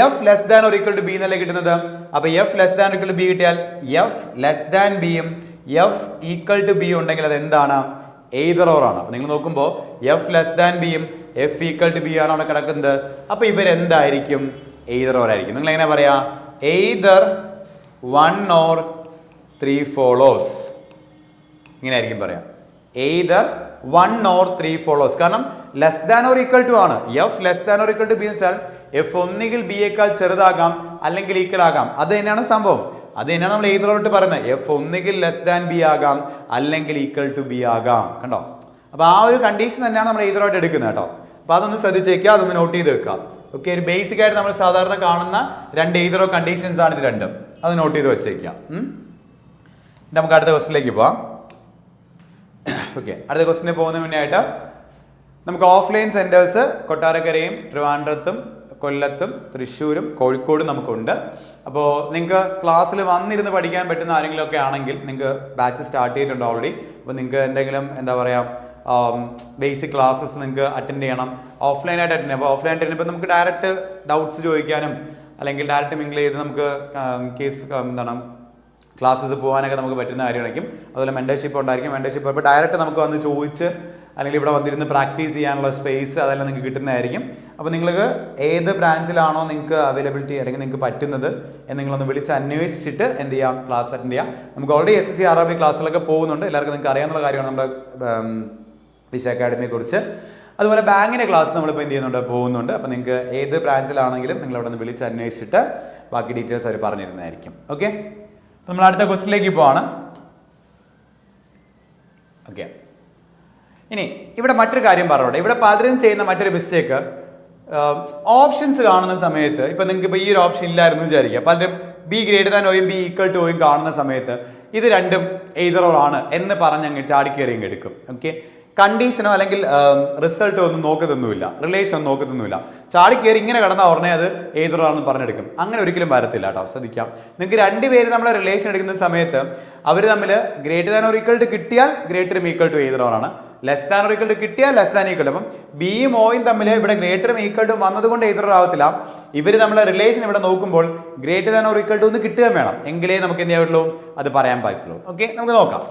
F less than or equal to B എന്നല്ലേ കിട്ടുന്നത്. അപ്പോൾ F less than equal to B കിട്ടിയാൽ എഫ് ലെസ് ദാൻ ബിയും എഫ് ഈക്വൽ ടു ബി ഉണ്ടെങ്കിൽ അത് എന്താണ്? ഏതർ ഓർ ആണ്. അപ്പോൾ നിങ്ങൾ നോക്കുമ്പോൾ എഫ് ലെസ് ദാൻ ബിയും എഫ് ഈക്വൽ ടു ബി ആണ് അവിടെ കിടക്കുന്നത്. അപ്പോൾ ഇവരെന്തായിരിക്കും? ഏതർ ഓർ ആയിരിക്കും. നിങ്ങൾ എങ്ങനെ പറയാ? either 1 or 3 follows. ഇങ്ങനെ ആയിരിക്കും പറയാം. either 1 or 3 follows. കാരണം less than or equal to ആണ്. F less than or equal to B എന്ന് വെച്ചാൽ എഫ് ഒന്നുകിൽ ബി യേക്കാൾ ചെറുതാകാം അല്ലെങ്കിൽ ഈക്വൽ ആകാം. അത് തന്നെയാണ് സംഭവം. അത് തന്നെയാണ് നമ്മൾ either or പറയുന്നത്. എഫ് ഒന്നുകിൽ ലെസ് ദാൻ ബി ആകാം അല്ലെങ്കിൽ ഈക്വൽ ടു ബി ആകാം. കണ്ടോ? അപ്പോൾ ആ ഒരു കണ്ടീഷൻ തന്നെയാണ് നമ്മൾ either or എടുക്കുന്നത് കേട്ടോ. അപ്പോൾ അതൊന്ന് ശ്രദ്ധിച്ചേക്കുക, അതൊന്ന് നോട്ട് ചെയ്ത് വെക്കുക. ഓക്കെ, ഒരു ബേസിക് ആയിട്ട് നമ്മൾ സാധാരണ കാണുന്ന രണ്ട് either or കണ്ടീഷൻസ് ആണ് ഇത് രണ്ടും. അത് നോട്ട് ചെയ്ത് വെച്ചേക്കാം. നമുക്ക് അടുത്ത ക്വസ്റ്റിലേക്ക് പോവാം. ഓക്കെ, അടുത്ത ക്വസ്റ്റിന് പോകുന്നതിന് മുന്നേ ആയിട്ട് നമുക്ക് ഓഫ്ലൈൻ സെന്റേഴ്സ് കൊട്ടാരക്കരയും ട്രിവാൻഡ്രത്തും കൊല്ലത്തും തൃശ്ശൂരും കോഴിക്കോടും നമുക്കുണ്ട്. അപ്പോൾ നിങ്ങൾക്ക് ക്ലാസ്സിൽ വന്നിരുന്ന് പഠിക്കാൻ പറ്റുന്ന ആരെങ്കിലുമൊക്കെ ആണെങ്കിൽ നിങ്ങൾക്ക് ബാച്ച് സ്റ്റാർട്ട് ചെയ്തിട്ടുണ്ട് ഓൾറെഡി. അപ്പോൾ നിങ്ങൾക്ക് എന്തെങ്കിലും എന്താ പറയുക ബേസിക് ക്ലാസ്സസ് നിങ്ങൾക്ക് അറ്റൻഡ് ചെയ്യണം, ഓഫ്ലൈനായിട്ട് അറ്റൻഡ് ചെയ്യാം. അപ്പോൾ ഓഫ്ലൈൻ അറ്റൻഡ് ചെയ്യുമ്പോൾ നമുക്ക് ഡയറക്റ്റ് ഡൗട്ട്സ് ചോദിക്കാനും അല്ലെങ്കിൽ ഡയറക്റ്റ് മിങ്കിൾ ചെയ്ത് നമുക്ക് എന്താണ് ക്ലാസ്സസ് പോകാനൊക്കെ നമുക്ക് പറ്റുന്ന കാര്യമായിരിക്കും. അതുപോലെ മെൻറ്റർഷിപ്പ് ഉണ്ടായിരിക്കും. മെൻറ്റർഷിപ്പ് അപ്പോൾ ഡയറക്റ്റ് നമുക്ക് വന്ന് ചോദിച്ച് അല്ലെങ്കിൽ ഇവിടെ വന്നിരുന്ന് പ്രാക്ടീസ് ചെയ്യാനുള്ള സ്പേസ് അതെല്ലാം നിങ്ങൾക്ക് കിട്ടുന്നതായിരിക്കും. അപ്പോൾ നിങ്ങൾക്ക് ഏത് ബ്രാഞ്ചിലാണോ നിങ്ങൾക്ക് അവൈലബിലിറ്റി അല്ലെങ്കിൽ നിങ്ങൾക്ക് പറ്റുന്നത് എന്ന് നിങ്ങളൊന്ന് വിളിച്ച് അന്വേഷിച്ചിട്ട് എന്ത് ചെയ്യാം? ക്ലാസ് അറ്റൻഡ് ചെയ്യാം. നമുക്ക് ഓൾറെഡി SSC RRB ക്ലാസ്സുകളൊക്കെ പോകുന്നുണ്ട്. എല്ലാവർക്കും നിങ്ങൾക്ക് അറിയാവുന്ന കാര്യമാണ് നമ്മുടെ ദിശ അക്കാഡമിയെ കുറിച്ച്. അതുപോലെ ബാങ്കിൻ്റെ ക്ലാസ് നമ്മളിപ്പോൾ എന്ത് ചെയ്യുന്നുണ്ട്? പോകുന്നുണ്ട്. അപ്പോൾ നിങ്ങൾക്ക് ഏത് ബ്രാഞ്ചിലാണെങ്കിലും നിങ്ങൾ അവിടെ നിന്ന് വിളിച്ച് അന്വേഷിച്ചിട്ട് ബാക്കി ഡീറ്റെയിൽസ് അവർ പറഞ്ഞിരുന്നതായിരിക്കും. ഓക്കെ, നമ്മൾ അടുത്ത ക്വസ്റ്റിലേക്ക് പോവാണ്. ഓക്കെ, ഇനി ഇവിടെ മറ്റൊരു കാര്യം പറഞ്ഞോട്ടെ. ഇവിടെ പലരും ചെയ്യുന്ന മറ്റൊരു മിസ്റ്റേക്ക്, ഓപ്ഷൻസ് കാണുന്ന സമയത്ത് ഇപ്പം നിങ്ങൾക്ക് ഇപ്പോൾ ഈ ഒരു ഓപ്ഷൻ ഇല്ലായിരുന്നു വിചാരിക്കുക. പലരും ബി ഗ്രേറ്റർ ദാൻ ഓയും ബി ഈക്വൽ ടു ഓയും കാണുന്ന സമയത്ത് ഇത് രണ്ടും either or ആണ് എന്ന് പറഞ്ഞ് അങ്ങ് ചാടിക്കയറിയും എടുക്കും. ഓക്കെ, കണ്ടീഷനോ അല്ലെങ്കിൽ റിസൾട്ടോ ഒന്നും നോക്കത്തൊന്നുമില്ല, റിലേഷൻ ഒന്നും നോക്കത്തൊന്നുമില്ല. ചാടിക്കയറി ഇങ്ങനെ കിടന്നാൽ ഉടനെ അത് either or ആണെന്ന് പറഞ്ഞെടുക്കും. അങ്ങനെ ഒരിക്കലും വരത്തില്ല കേട്ടോ, ശ്രദ്ധിക്കാം. നിങ്ങൾക്ക് രണ്ടുപേര് നമ്മൾ റിലേഷൻ എടുക്കുന്ന സമയത്ത് അവർ തമ്മിൽ greater than or equal to കിട്ടിയാൽ ഗ്രേറ്ററും ഈക്വൽ ടു either or ആണ്, less than or equal to കിട്ടിയാൽ ലെസ് ദാൻ ഈക്വൽ. അപ്പം ബിയും ഓയും തമ്മിൽ ഇവിടെ ഗ്രേറ്ററും ഈക്വൽ ടു വന്നതുകൊണ്ട് either or ആവത്തില്ല. ഇവർ നമ്മളെ റിലേഷൻ ഇവിടെ നോക്കുമ്പോൾ greater than or equal to ഒന്ന് കിട്ടുകയും വേണം, എങ്കിലേ നമുക്ക് എന്ത് ചെയ്യാൻ പറ്റുള്ളൂ? അത് പറയാൻ പറ്റുള്ളൂ. ഓക്കെ, നമുക്ക് നോക്കാം.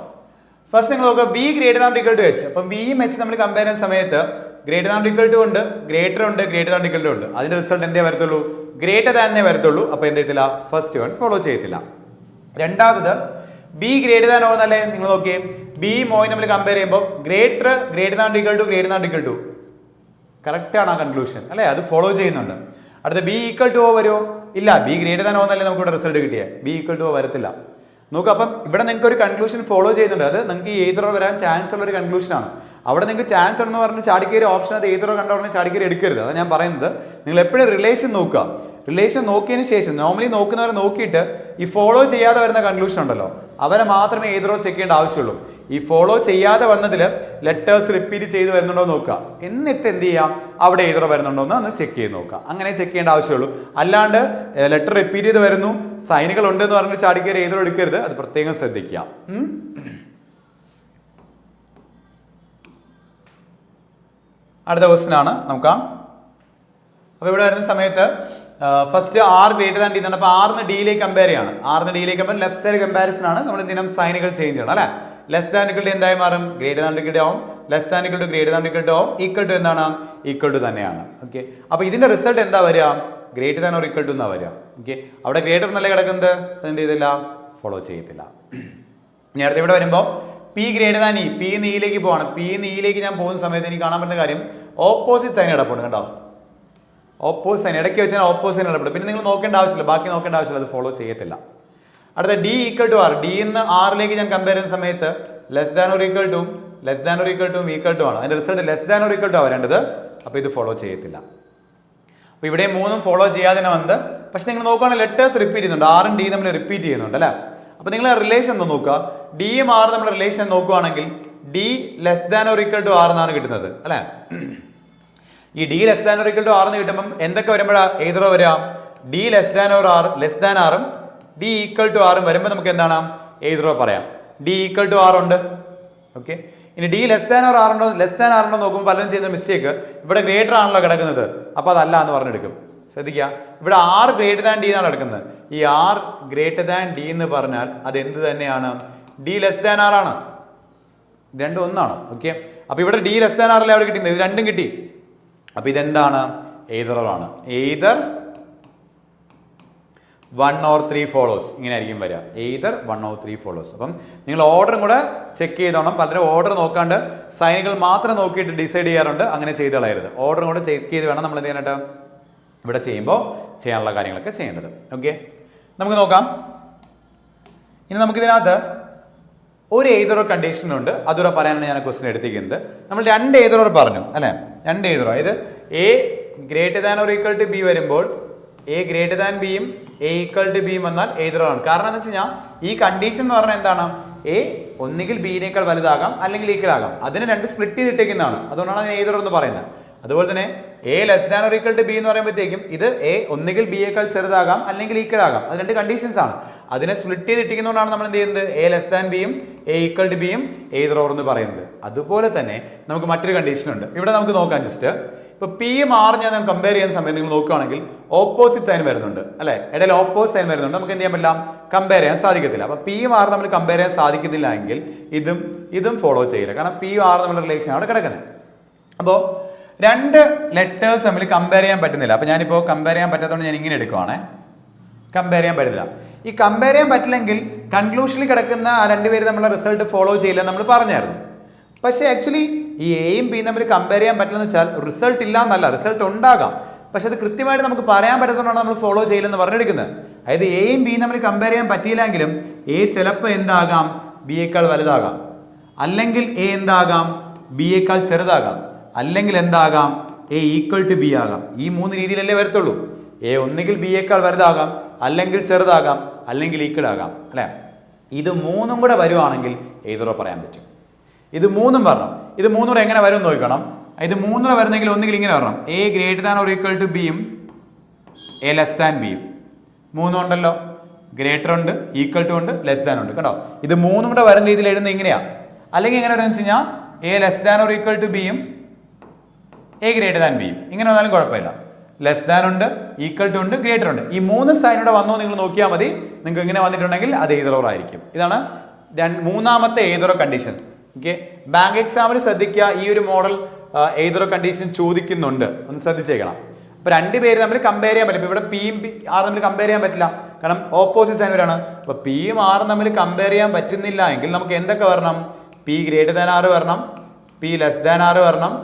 ഫസ്റ്റ് നിങ്ങൾ നോക്കുക, B greater than equal to H. അപ്പം ബിയും എച്ച് നമ്മൾ കമ്പയർ ചെയ്യുന്ന സമയത്ത് ഗ്രേറ്റർ ദാൻ ഈക്വൽ ടു ഉണ്ട്, ഗ്രേറ്റർ ഉണ്ട്, ഗ്രേറ്റർ ദാൻ ഈക്വൽ ടു ഉണ്ട്. അതിന്റെ റിസൾട്ട് എന്തേ വരത്തുള്ളൂ? ഗ്രേറ്റർ ദാനേ വരത്തുള്ളൂ. അപ്പോൾ എന്ത് ചെയ്യത്തില്ല? ഫസ്റ്റ് വൺ ഫോളോ ചെയ്യത്തില്ല. രണ്ടാമത് ബി ഗ്രേറ്റർ ദാൻ ഓ എന്നല്ലേ നിങ്ങൾ നോക്കിയേ. ബിയും ഓയും നമ്മൾ കമ്പയർ ചെയ്യുമ്പോൾ greater than equal to greater than equal to correct ആണ് ആ കൺക്ലൂഷൻ അല്ലേ? അത് ഫോളോ ചെയ്യുന്നുണ്ട്. അടുത്ത ബി ഈക്വൽ ടു ഓ വരുമോ? ഇല്ല, ബി ഗ്രേറ്റർ ദാൻ ഓ എന്നല്ലേ നമുക്ക് ഇവിടെ റിസൾട്ട് കിട്ടിയത്. ബി ഈക്വൽ ടു ഓ വരത്തില്ല. നോക്കുക, അപ്പം ഇവിടെ നിങ്ങൾക്ക് ഒരു കൺക്ലൂഷൻ ഫോളോ ചെയ്യുന്നുണ്ട്. അത് നിങ്ങൾക്ക് ഈ either or വരാൻ ചാൻസ് ഉള്ള ഒരു കൺക്ലൂഷനാണ്. അവിടെ നിങ്ങൾക്ക് ചാൻസ് ഉണ്ടെന്ന് പറഞ്ഞ് ചാടിക്കേറി ഓപ്ഷൻ അത് either or കണ്ട ഉടനെ ചാടിക്കേറി എടുക്കരുത്. അതാണ് ഞാൻ പറയുന്നത്. നിങ്ങൾ എപ്പോഴും റിലേഷൻ നോക്കുക. റിലേഷൻ നോക്കിയതിന് ശേഷം നോർമലി നോക്കുന്നവരെ നോക്കിയിട്ട് ഈ ഫോളോ ചെയ്യാതെ വരുന്ന കൺക്ലൂഷൻ ഉണ്ടല്ലോ അവരെ മാത്രമേ either or ചെക്ക് ചെയ്യേണ്ട ആവശ്യമുള്ളൂ. ഈ ഫോളോ ചെയ്യാതെ വന്നതിൽ ലെറ്റേഴ്സ് റിപ്പീറ്റ് ചെയ്ത് വരുന്നുണ്ടോ നോക്കുക. എന്നിട്ട് എന്ത് ചെയ്യാം? അവിടെ either or വരുന്നുണ്ടോ എന്ന് ഒന്ന് ചെക്ക് ചെയ്ത് നോക്കുക. അങ്ങനെ ചെക്ക് ചെയ്യേണ്ട ആവശ്യമുള്ളൂ. അല്ലാണ്ട് ലെറ്റർ റിപ്പീറ്റ് ചെയ്ത് വരുന്നു, സൈനുകൾ ഉണ്ടെന്ന് പറഞ്ഞിട്ട് ചാടിക്കേറി either or എടുക്കരുത്. അത് പ്രത്യേകം ശ്രദ്ധിക്കുക. അടുത്ത ക്വസ്റ്റ്യൻ ആണ് നോക്കാം. അപ്പോൾ ഇവിടെ വരുന്ന സമയത്ത് first R greater than D എന്നാണ്. അപ്പോൾ ആറിന് ഡിയിലേക്ക് കമ്പയർ ചെയ്യാണ്. ആറിന് ഡിയിലേക്ക് കമ്പയർ ലെഫ്റ്റ് സൈഡ് കമ്പാരിസൺ ആണ്. നമ്മൾ എന്തിനും സൈനുകൾ ചേഞ്ച് ചെയ്യണം അല്ലേ. ലെസ് ദാൻ ഇക്വൽ ടു എന്തായി മാറും? ഗ്രേറ്റർ ദാൻ ഇക്വൽ ടു ആവും. Less than equal to greater than equal to ആവും. ഈക്വൽ ടു എന്താണ്? ഈക്വൽ ടു തന്നെയാണ്. ഓക്കെ, അപ്പോൾ ഇതിന്റെ റിസൾട്ട് എന്താ വരിക? Greater than or equal to എന്നാ വരിക. ഓക്കെ, അവിടെ ഗ്രേറ്റർ എന്നല്ലേ കിടക്കുന്നത്, അതെന്ത് ചെയ്തില്ല? ഫോളോ ചെയ്യത്തില്ല. ഇനി അടുത്ത് ഇവിടെ വരുമ്പോൾ P greater than E, P നീയിലേക്ക് പോവാണ്. പി നീയിലേക്ക് ഞാൻ പോകുന്ന സമയത്ത് എനിക്ക് കാണാൻ പറ്റുന്ന കാര്യം ഓപ്പോസിറ്റ് സൈൻ കിടപ്പുണ്ട് കേട്ടോ. ഓപ്പോസിറ്റ് സൈൻ ഇടയ്ക്ക് വെച്ചാൽ ഓപ്പോസിറ്റ് സൈൻ കിടപ്പുണ്ട്. പിന്നെ നിങ്ങൾ നോക്കേണ്ട ആവശ്യമില്ല, ബാക്കി നോക്കേണ്ട ആവശ്യമില്ല, അത് ഫോളോ ചെയ്യത്തില്ല. അടുത്ത D equal to R, D എന്ന് ആറിലേക്ക് ഞാൻ കമ്പയർ ചെയ്യുന്ന സമയത്ത് less than or equal to equal to ആണ്. അതിന്റെ result less than or equal to വരേണ്ടത്. അപ്പോൾ ഇത് ഫോളോ ചെയ്യത്തില്ല. അപ്പോൾ ഇവിടെ മൂന്നും ഫോളോ ചെയ്യാതെ വന്നത്. പക്ഷെ നിങ്ങൾ നോക്കുകയാണെങ്കിൽ ലെറ്റേഴ്സ് റിപ്പീറ്റ് ചെയ്യുന്നുണ്ട്. ആറും ഡി നമ്മൾ റിപ്പീറ്റ് ചെയ്യുന്നുണ്ട് അല്ലേ. അപ്പോൾ നിങ്ങൾ റിലേഷൻ ഒന്ന് നോക്കുക. ഡിയും ആറും നമ്മൾ റിലേഷൻ നോക്കുകയാണെങ്കിൽ D less than or equal to R എന്നാണ് കിട്ടുന്നത് അല്ലേ. ഈ D less than or equal to R എന്ന് കിട്ടുമ്പോൾ എന്തൊക്കെ വരുമ്പോഴാണ് ഏതോ വരാം? D less than or R, less than ആറും ഡി ഈക്വൽ ടു ആറും വരുമ്പോൾ നമുക്ക് എന്താണ് ഏതോ പറയാം? ഡി ഈക്വൽ ടു ആർ ഉണ്ട്. ഓക്കെ, ഇനി D less than or R ഉണ്ടോ? ലെസ് ദാൻ ആർ ഉണ്ടോ നോക്കുമ്പോൾ പലരും ചെയ്യുന്ന മിസ്റ്റേക്ക് ഇവിടെ ഗ്രേറ്റർ ആണല്ലോ കിടക്കുന്നത്, അപ്പോൾ അതല്ല എന്ന് പറഞ്ഞെടുക്കും. ശ്രദ്ധിക്കുക, ഇവിടെ ആർ ഗ്രേറ്റർ ദാൻ ഡി എന്നാണ് കിടക്കുന്നത്. ഈ ആർ ഗ്രേറ്റർ ദാൻ ഡി എന്ന് പറഞ്ഞാൽ അത് എന്ത് തന്നെയാണ്? ഡി ലെസ് ദാൻ ആർ ആണ്. ഇത് രണ്ടും ഒന്നാണ്. ഓക്കെ, അപ്പോൾ ഇവിടെ ഡി ലെസ് ദാൻ ആർ അല്ലേ അവിടെ കിട്ടുന്നത്, ഇത് രണ്ടും കിട്ടി. അപ്പോൾ ഇതെന്താണ്? എയ്തർ ആണ്. എയ്തർ 1 or 3 ഫോളോസ്, ഇങ്ങനെ ആയിരിക്കും വരിക. Either 1 or 3 follows. അപ്പം നിങ്ങൾ ഓർഡറും കൂടെ ചെക്ക് ചെയ്തോണം. പലരും ഓർഡർ നോക്കാണ്ട് സൈനുകൾ മാത്രം നോക്കിയിട്ട് ഡിസൈഡ് ചെയ്യാറുണ്ട്. അങ്ങനെ ചെയ്ത് കളയരുത്. ഓർഡറും കൂടെ ചെക്ക് ചെയ്ത് വേണം നമ്മൾ എന്ത് ചെയ്യാനായിട്ട് ഇവിടെ ചെയ്യുമ്പോൾ ചെയ്യാനുള്ള കാര്യങ്ങളൊക്കെ ചെയ്യേണ്ടത്. ഓക്കെ, നമുക്ക് നോക്കാം. ഇനി നമുക്കിതിനകത്ത് ഒരു എയ്തറോ കണ്ടീഷൻ ഉണ്ട്, അതുകൂടെ പറയാനാണ് ഞാൻ ക്വസ്റ്റ്യൻ എടുത്തിരിക്കുന്നത്. നമ്മൾ രണ്ട് എയ്തറോ പറഞ്ഞു അല്ലേ, രണ്ട് എയ്തറോ. അതായത് A greater than or equal to B വരുമ്പോൾ എ ഗ്രേറ്റർ ദാൻ ബിയും എ ഈക്വൽ ടു ബിയും വന്നാൽ എയ്തറോ ആണ്. കാരണം എന്താ വെച്ച് കഴിഞ്ഞാൽ ഈ കണ്ടീഷൻ എന്ന് പറഞ്ഞാൽ എന്താണ്? എ ഒന്നുകിൽ ബിനേക്കാൾ വലുതാകാം അല്ലെങ്കിൽ ഈക്വൽ ആകാം. അതിനെ രണ്ട് സ്പ്ലിറ്റ് ചെയ്തിട്ടേക്കുന്നതാണ്. അതുകൊണ്ടാണ് അതിന് എയ്തറോ എന്ന് പറയുന്നത്. അതുപോലെ തന്നെ A less than or equal to B എന്ന് പറയുമ്പോഴത്തേക്കും ഇത് എ ഒന്നുകിൽ ബിയേക്കാൾ ചെറുതാകാം അല്ലെങ്കിൽ ഈക്വൽ ആകാം. അത് രണ്ട് കണ്ടീഷൻസ് ആണ്. അതിനെ സ്പ്ലിറ്റ് ചെയ്തിട്ടിരിക്കുന്നതുകൊണ്ടാണ് നമ്മൾ എന്ത് ചെയ്യുന്നത്? എ ലെസ് ദാൻ ബിയും എ ഈക്വൽ ടു ബിയും എയ്തർ ഓർ എന്ന് പറയുന്നത്. അതുപോലെ തന്നെ നമുക്ക് മറ്റൊരു കണ്ടീഷൻ ഉണ്ട്. ഇവിടെ നമുക്ക് നോക്കാം ജസ്റ്റ്. ഇപ്പോൾ പിയും ആറും ഞാൻ കമ്പയർ ചെയ്യുന്ന സമയത്ത് നിങ്ങൾ നോക്കുകയാണെങ്കിൽ ഓപ്പോസിറ്റ് സൈൻ വരുന്നുണ്ട് അല്ലേ. ഇടയിൽ ഓപ്പോസിറ്റ് സൈൻ വരുന്നുണ്ട്. നമുക്ക് എന്ത് ചെയ്യാൻ പറ്റില്ല? കമ്പയർ ചെയ്യാൻ സാധിക്കത്തില്ല. അപ്പോൾ പിയും ആറും നമ്മൾ കമ്പയർ ചെയ്യാൻ സാധിക്കുന്നില്ല എങ്കിൽ ഇതും ഫോളോ ചെയ്യില്ല. കാരണം പിയും ആറും തമ്മിലുള്ള റിലേഷൻ അവിടെ കിടക്കുന്നത്. അപ്പോൾ രണ്ട് ലെറ്റേഴ്സ് തമ്മിൽ കമ്പയർ ചെയ്യാൻ പറ്റുന്നില്ല. അപ്പോൾ ഞാനിപ്പോൾ കമ്പയർ ചെയ്യാൻ പറ്റാത്തതുകൊണ്ട് ഞാൻ ഇങ്ങനെ എടുക്കുവാണേ. കമ്പയർ ചെയ്യാൻ പറ്റില്ല. ഈ കമ്പയർ ചെയ്യാൻ പറ്റില്ലെങ്കിൽ കൺക്ലൂഷനിൽ കിടക്കുന്ന ആ രണ്ടുപേര് തമ്മിലുള്ള റിസൾട്ട് ഫോളോ ചെയ്യില്ല നമ്മൾ പറഞ്ഞായിരുന്നു. പക്ഷേ ആക്ച്വലി ഈ എയും ബിയും തമ്മിൽ കമ്പയർ ചെയ്യാൻ പറ്റില്ലെന്ന് വെച്ചാൽ റിസൾട്ട് ഇല്ല എന്നല്ല, റിസൾട്ട് ഉണ്ടാകാം. പക്ഷെ അത് കൃത്യമായിട്ട് നമുക്ക് പറയാൻ പറ്റുന്നതുകൊണ്ടാണ് നമ്മൾ ഫോളോ ചെയ്യില്ലെന്ന് പറഞ്ഞെടുക്കുന്നത്. അതായത് എയും ബിയും തമ്മിൽ കമ്പയർ ചെയ്യാൻ പറ്റിയില്ലെങ്കിലും എ ചിലപ്പോൾ എന്താകാം? ബിയേക്കാൾ വലുതാകാം. അല്ലെങ്കിൽ എ എന്താകാം? ബിയേക്കാൾ ചെറുതാകാം. അല്ലെങ്കിൽ എന്താകാം? എ ഈക്വൽ ടു ബി ആകാം. ഈ മൂന്ന് രീതിയിലല്ലേ വരത്തുള്ളൂ. എ ഒന്നുകിൽ ബിയേക്കാൾ വലുതാകാം, അല്ലെങ്കിൽ ചെറുതാകാം, അല്ലെങ്കിൽ ഈക്വൽ ആകാം അല്ലേ. ഇത് മൂന്നും കൂടെ വരുവാണെങ്കിൽ ഏതോ പറയാൻ പറ്റും. ഇത് മൂന്നും വരണം. ഇത് മൂന്നും കൂടെ എങ്ങനെ വരും നോക്കണം. ഇത് മൂന്നും കൂടെ വരുന്നെങ്കിൽ ഒന്നുകിൽ ഇങ്ങനെ വരണം: A greater than or equal to ബിയും എ ലെസ് ദാൻ ബിയും. മൂന്നും ഉണ്ടല്ലോ, ഗ്രേറ്റർ ഉണ്ട്, ഈക്വൽ ടു ഉണ്ട്, ലെസ് ദാൻ ഉണ്ട്. കണ്ടോ, ഇത് മൂന്നും കൂടെ വരുന്ന രീതിയിൽ എഴുതുന്നത് ഇങ്ങനെയാ. അല്ലെങ്കിൽ എങ്ങനെ വരുന്നത് വെച്ച് കഴിഞ്ഞാൽ A less than or equal to ബിയും എ ഗ്രേറ്റർ ദാൻ ബിയും. ഇങ്ങനെ വന്നാലും കുഴപ്പമില്ല. ലെസ് ദാൻ ഉണ്ട്, ഈക്വൽ ടു ഉണ്ട്, ഗ്രേറ്റർ ഉണ്ട്. ഈ മൂന്ന് സൈനൂടെ വന്നോ നിങ്ങൾ നോക്കിയാൽ മതി. നിങ്ങൾക്ക് ഇങ്ങനെ വന്നിട്ടുണ്ടെങ്കിൽ അത് ഏതറോ ആയിരിക്കും. ഇതാണ് മൂന്നാമത്തെ ഏതറോ കണ്ടീഷൻ. ഓക്കെ, ബാങ്ക് എക്സാമിന് ശ്രദ്ധിക്കുക, ഈ ഒരു മോഡൽ ഏതറോ കണ്ടീഷൻ ചോദിക്കുന്നുണ്ട്, ഒന്ന് ശ്രദ്ധിച്ചേക്കണം. അപ്പോൾ രണ്ടുപേര് തമ്മിൽ കമ്പയർ ചെയ്യാൻ പറ്റും. ഇവിടെ പിയും ആറും തമ്മിൽ കമ്പയർ ചെയ്യാൻ പറ്റില്ല, കാരണം ഓപ്പോസിറ്റ് സൈനൂരാണ്. അപ്പോൾ പിയും ആറും തമ്മിൽ കമ്പയർ ചെയ്യാൻ പറ്റുന്നില്ല എങ്കിൽ നമുക്ക് എന്തൊക്കെ വരണം? പി ഗ്രേറ്റർ ദാൻ ആറ് വരണം, പി ലെസ് ദാൻ ആറ് വരണം,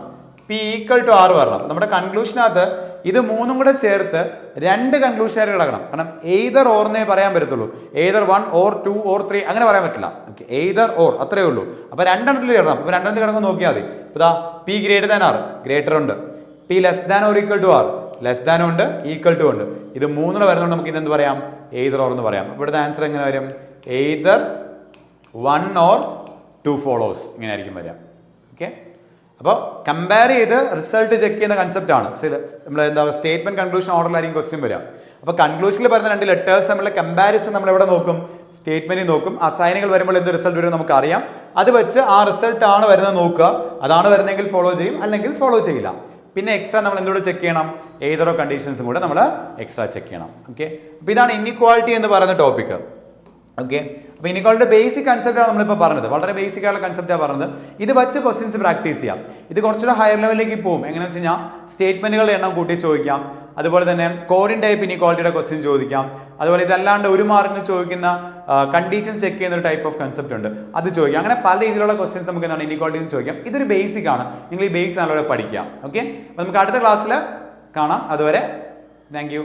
പി ഈക്വൽ ടു ആറ് വരണം. നമ്മുടെ കൺക്ലൂഷനകത്ത് ഇത് മൂന്നും കൂടെ ചേർത്ത് രണ്ട് കൺക്ലൂഷനായിട്ട് കിടക്കണം. കാരണം എയ്തർ ഓർന്നേ പറയാൻ പറ്റത്തുള്ളൂ. എയ്തർ 1 or 2 or 3 അങ്ങനെ പറയാൻ പറ്റില്ല. ഓക്കെ, എയ്തർ ഓർ അത്രേ ഉള്ളൂ. അപ്പോൾ രണ്ടെണ്ണത്തിൽ കിടക്കണം. അപ്പോൾ രണ്ടെണ്ണത്തിൽ കിടന്ന് നോക്കിയാൽ മതി. ഇതാ P greater than R, greater ഉണ്ട്. P less than or equal to R, less than ഉണ്ട്, ഈക്വൽ ടു ഉണ്ട്. ഇത് മൂന്നുകൂടെ വരുന്നതുകൊണ്ട് നമുക്ക് ഇതെന്ത് പറയാം? എയ്തർ ഓർ എന്ന് പറയാം. അപ്പോൾ ഇവിടുത്തെ ആൻസർ എങ്ങനെ വരും? എയ്തർ 1 or 2 ഫോളോസ് ഇങ്ങനെ ആയിരിക്കും വരിക. ഓക്കെ, അപ്പോൾ കമ്പയർ ചെയ്ത് റിസൾട്ട് ചെക്ക് ചെയ്യുന്ന കൺസെപ്റ്റ് ആണ് നമ്മൾ എന്താ സ്റ്റേറ്റ്മെന്റ് കൺക്ലൂഷൻ ഓർഡറിലായിരിക്കും ക്വസ്റ്റ്യൻ വരിക. അപ്പോൾ കൺക്ലൂഷനിൽ പറയുന്ന രണ്ട് ലെറ്റേഴ്സ് തമ്മിലുള്ള കമ്പാരിസൺ നമ്മൾ എവിടെ നോക്കും? സ്റ്റേറ്റ്മെന്റിൽ നോക്കും. അസൈനുകൾ വരുമ്പോൾ എന്ത് റിസൾട്ട് വരും നമുക്ക് അറിയാം. അത് വെച്ച് ആ റിസൾട്ട് ആണ് വരുന്നത് നോക്കുക. അതാണ് വരുന്നതെങ്കിൽ ഫോളോ ചെയ്യും, അല്ലെങ്കിൽ ഫോളോ ചെയ്യില്ല. പിന്നെ എക്സ്ട്രാ നമ്മൾ എന്തുകൂടെ ചെക്ക് ചെയ്യണം? ഏതൊരു കണ്ടീഷൻസും കൂടെ നമ്മൾ എക്സ്ട്രാ ചെക്ക് ചെയ്യണം. ഓക്കെ, അപ്പോൾ ഇതാണ് ഇൻഇക്വാളിറ്റി എന്ന് പറയുന്ന ടോപ്പിക്. ഓക്കെ, അപ്പോൾ ഇൻഇക്വാളിറ്റിയുടെ ബേസിക് കൺസെപ്റ്റാണ് നമ്മളിപ്പോൾ പറഞ്ഞത്. വളരെ ബേസിക് ആയിട്ടുള്ള കൺസെപ്റ്റാണ് പറഞ്ഞത്. ഇത് വെച്ച് ക്വസ്റ്റ്യൻസ് പ്രാക്ടീസ് ചെയ്യാം. ഇത് കുറച്ചുകൂടെ ഹയർ ലെവലിലേക്ക് പോകും. എങ്ങനെയാണെന്ന് വെച്ച് കഴിഞ്ഞാൽ സ്റ്റേറ്റ്മെന്റുകളുടെ എണ്ണം കൂട്ടി ചോദിക്കാം. അതുപോലെ തന്നെ കോഡിൻ ടൈപ്പ് ഇൻഇക്വാളിറ്റിയുടെ ക്വസ്റ്റ്യൻ ചോദിക്കാം. അതുപോലെ ഇതല്ലാണ്ട് ഒരു മാർക്കിന് ചോദിക്കുന്ന കണ്ടീഷൻ ചെക്ക് ചെയ്യുന്ന ഒരു ടൈപ്പ് ഓഫ് കൺസെപ്റ്റ് ഉണ്ട്, അത് ചോദിക്കാം. അങ്ങനെ പല രീതിയിലുള്ള ക്വസ്റ്റ്യൻസ് നമുക്ക് എന്താണ് ഇൻഇക്വാളിറ്റി ചോദിക്കാം. ഇതൊരു ബേസിക് ആണ്. നിങ്ങൾ ഈ ബേസ് നല്ലപോലെ പഠിക്കാം. ഓക്കെ, അപ്പോൾ നമുക്ക് അടുത്ത ക്ലാസ്സിൽ കാണാം. അതുവരെ താങ്ക് യു.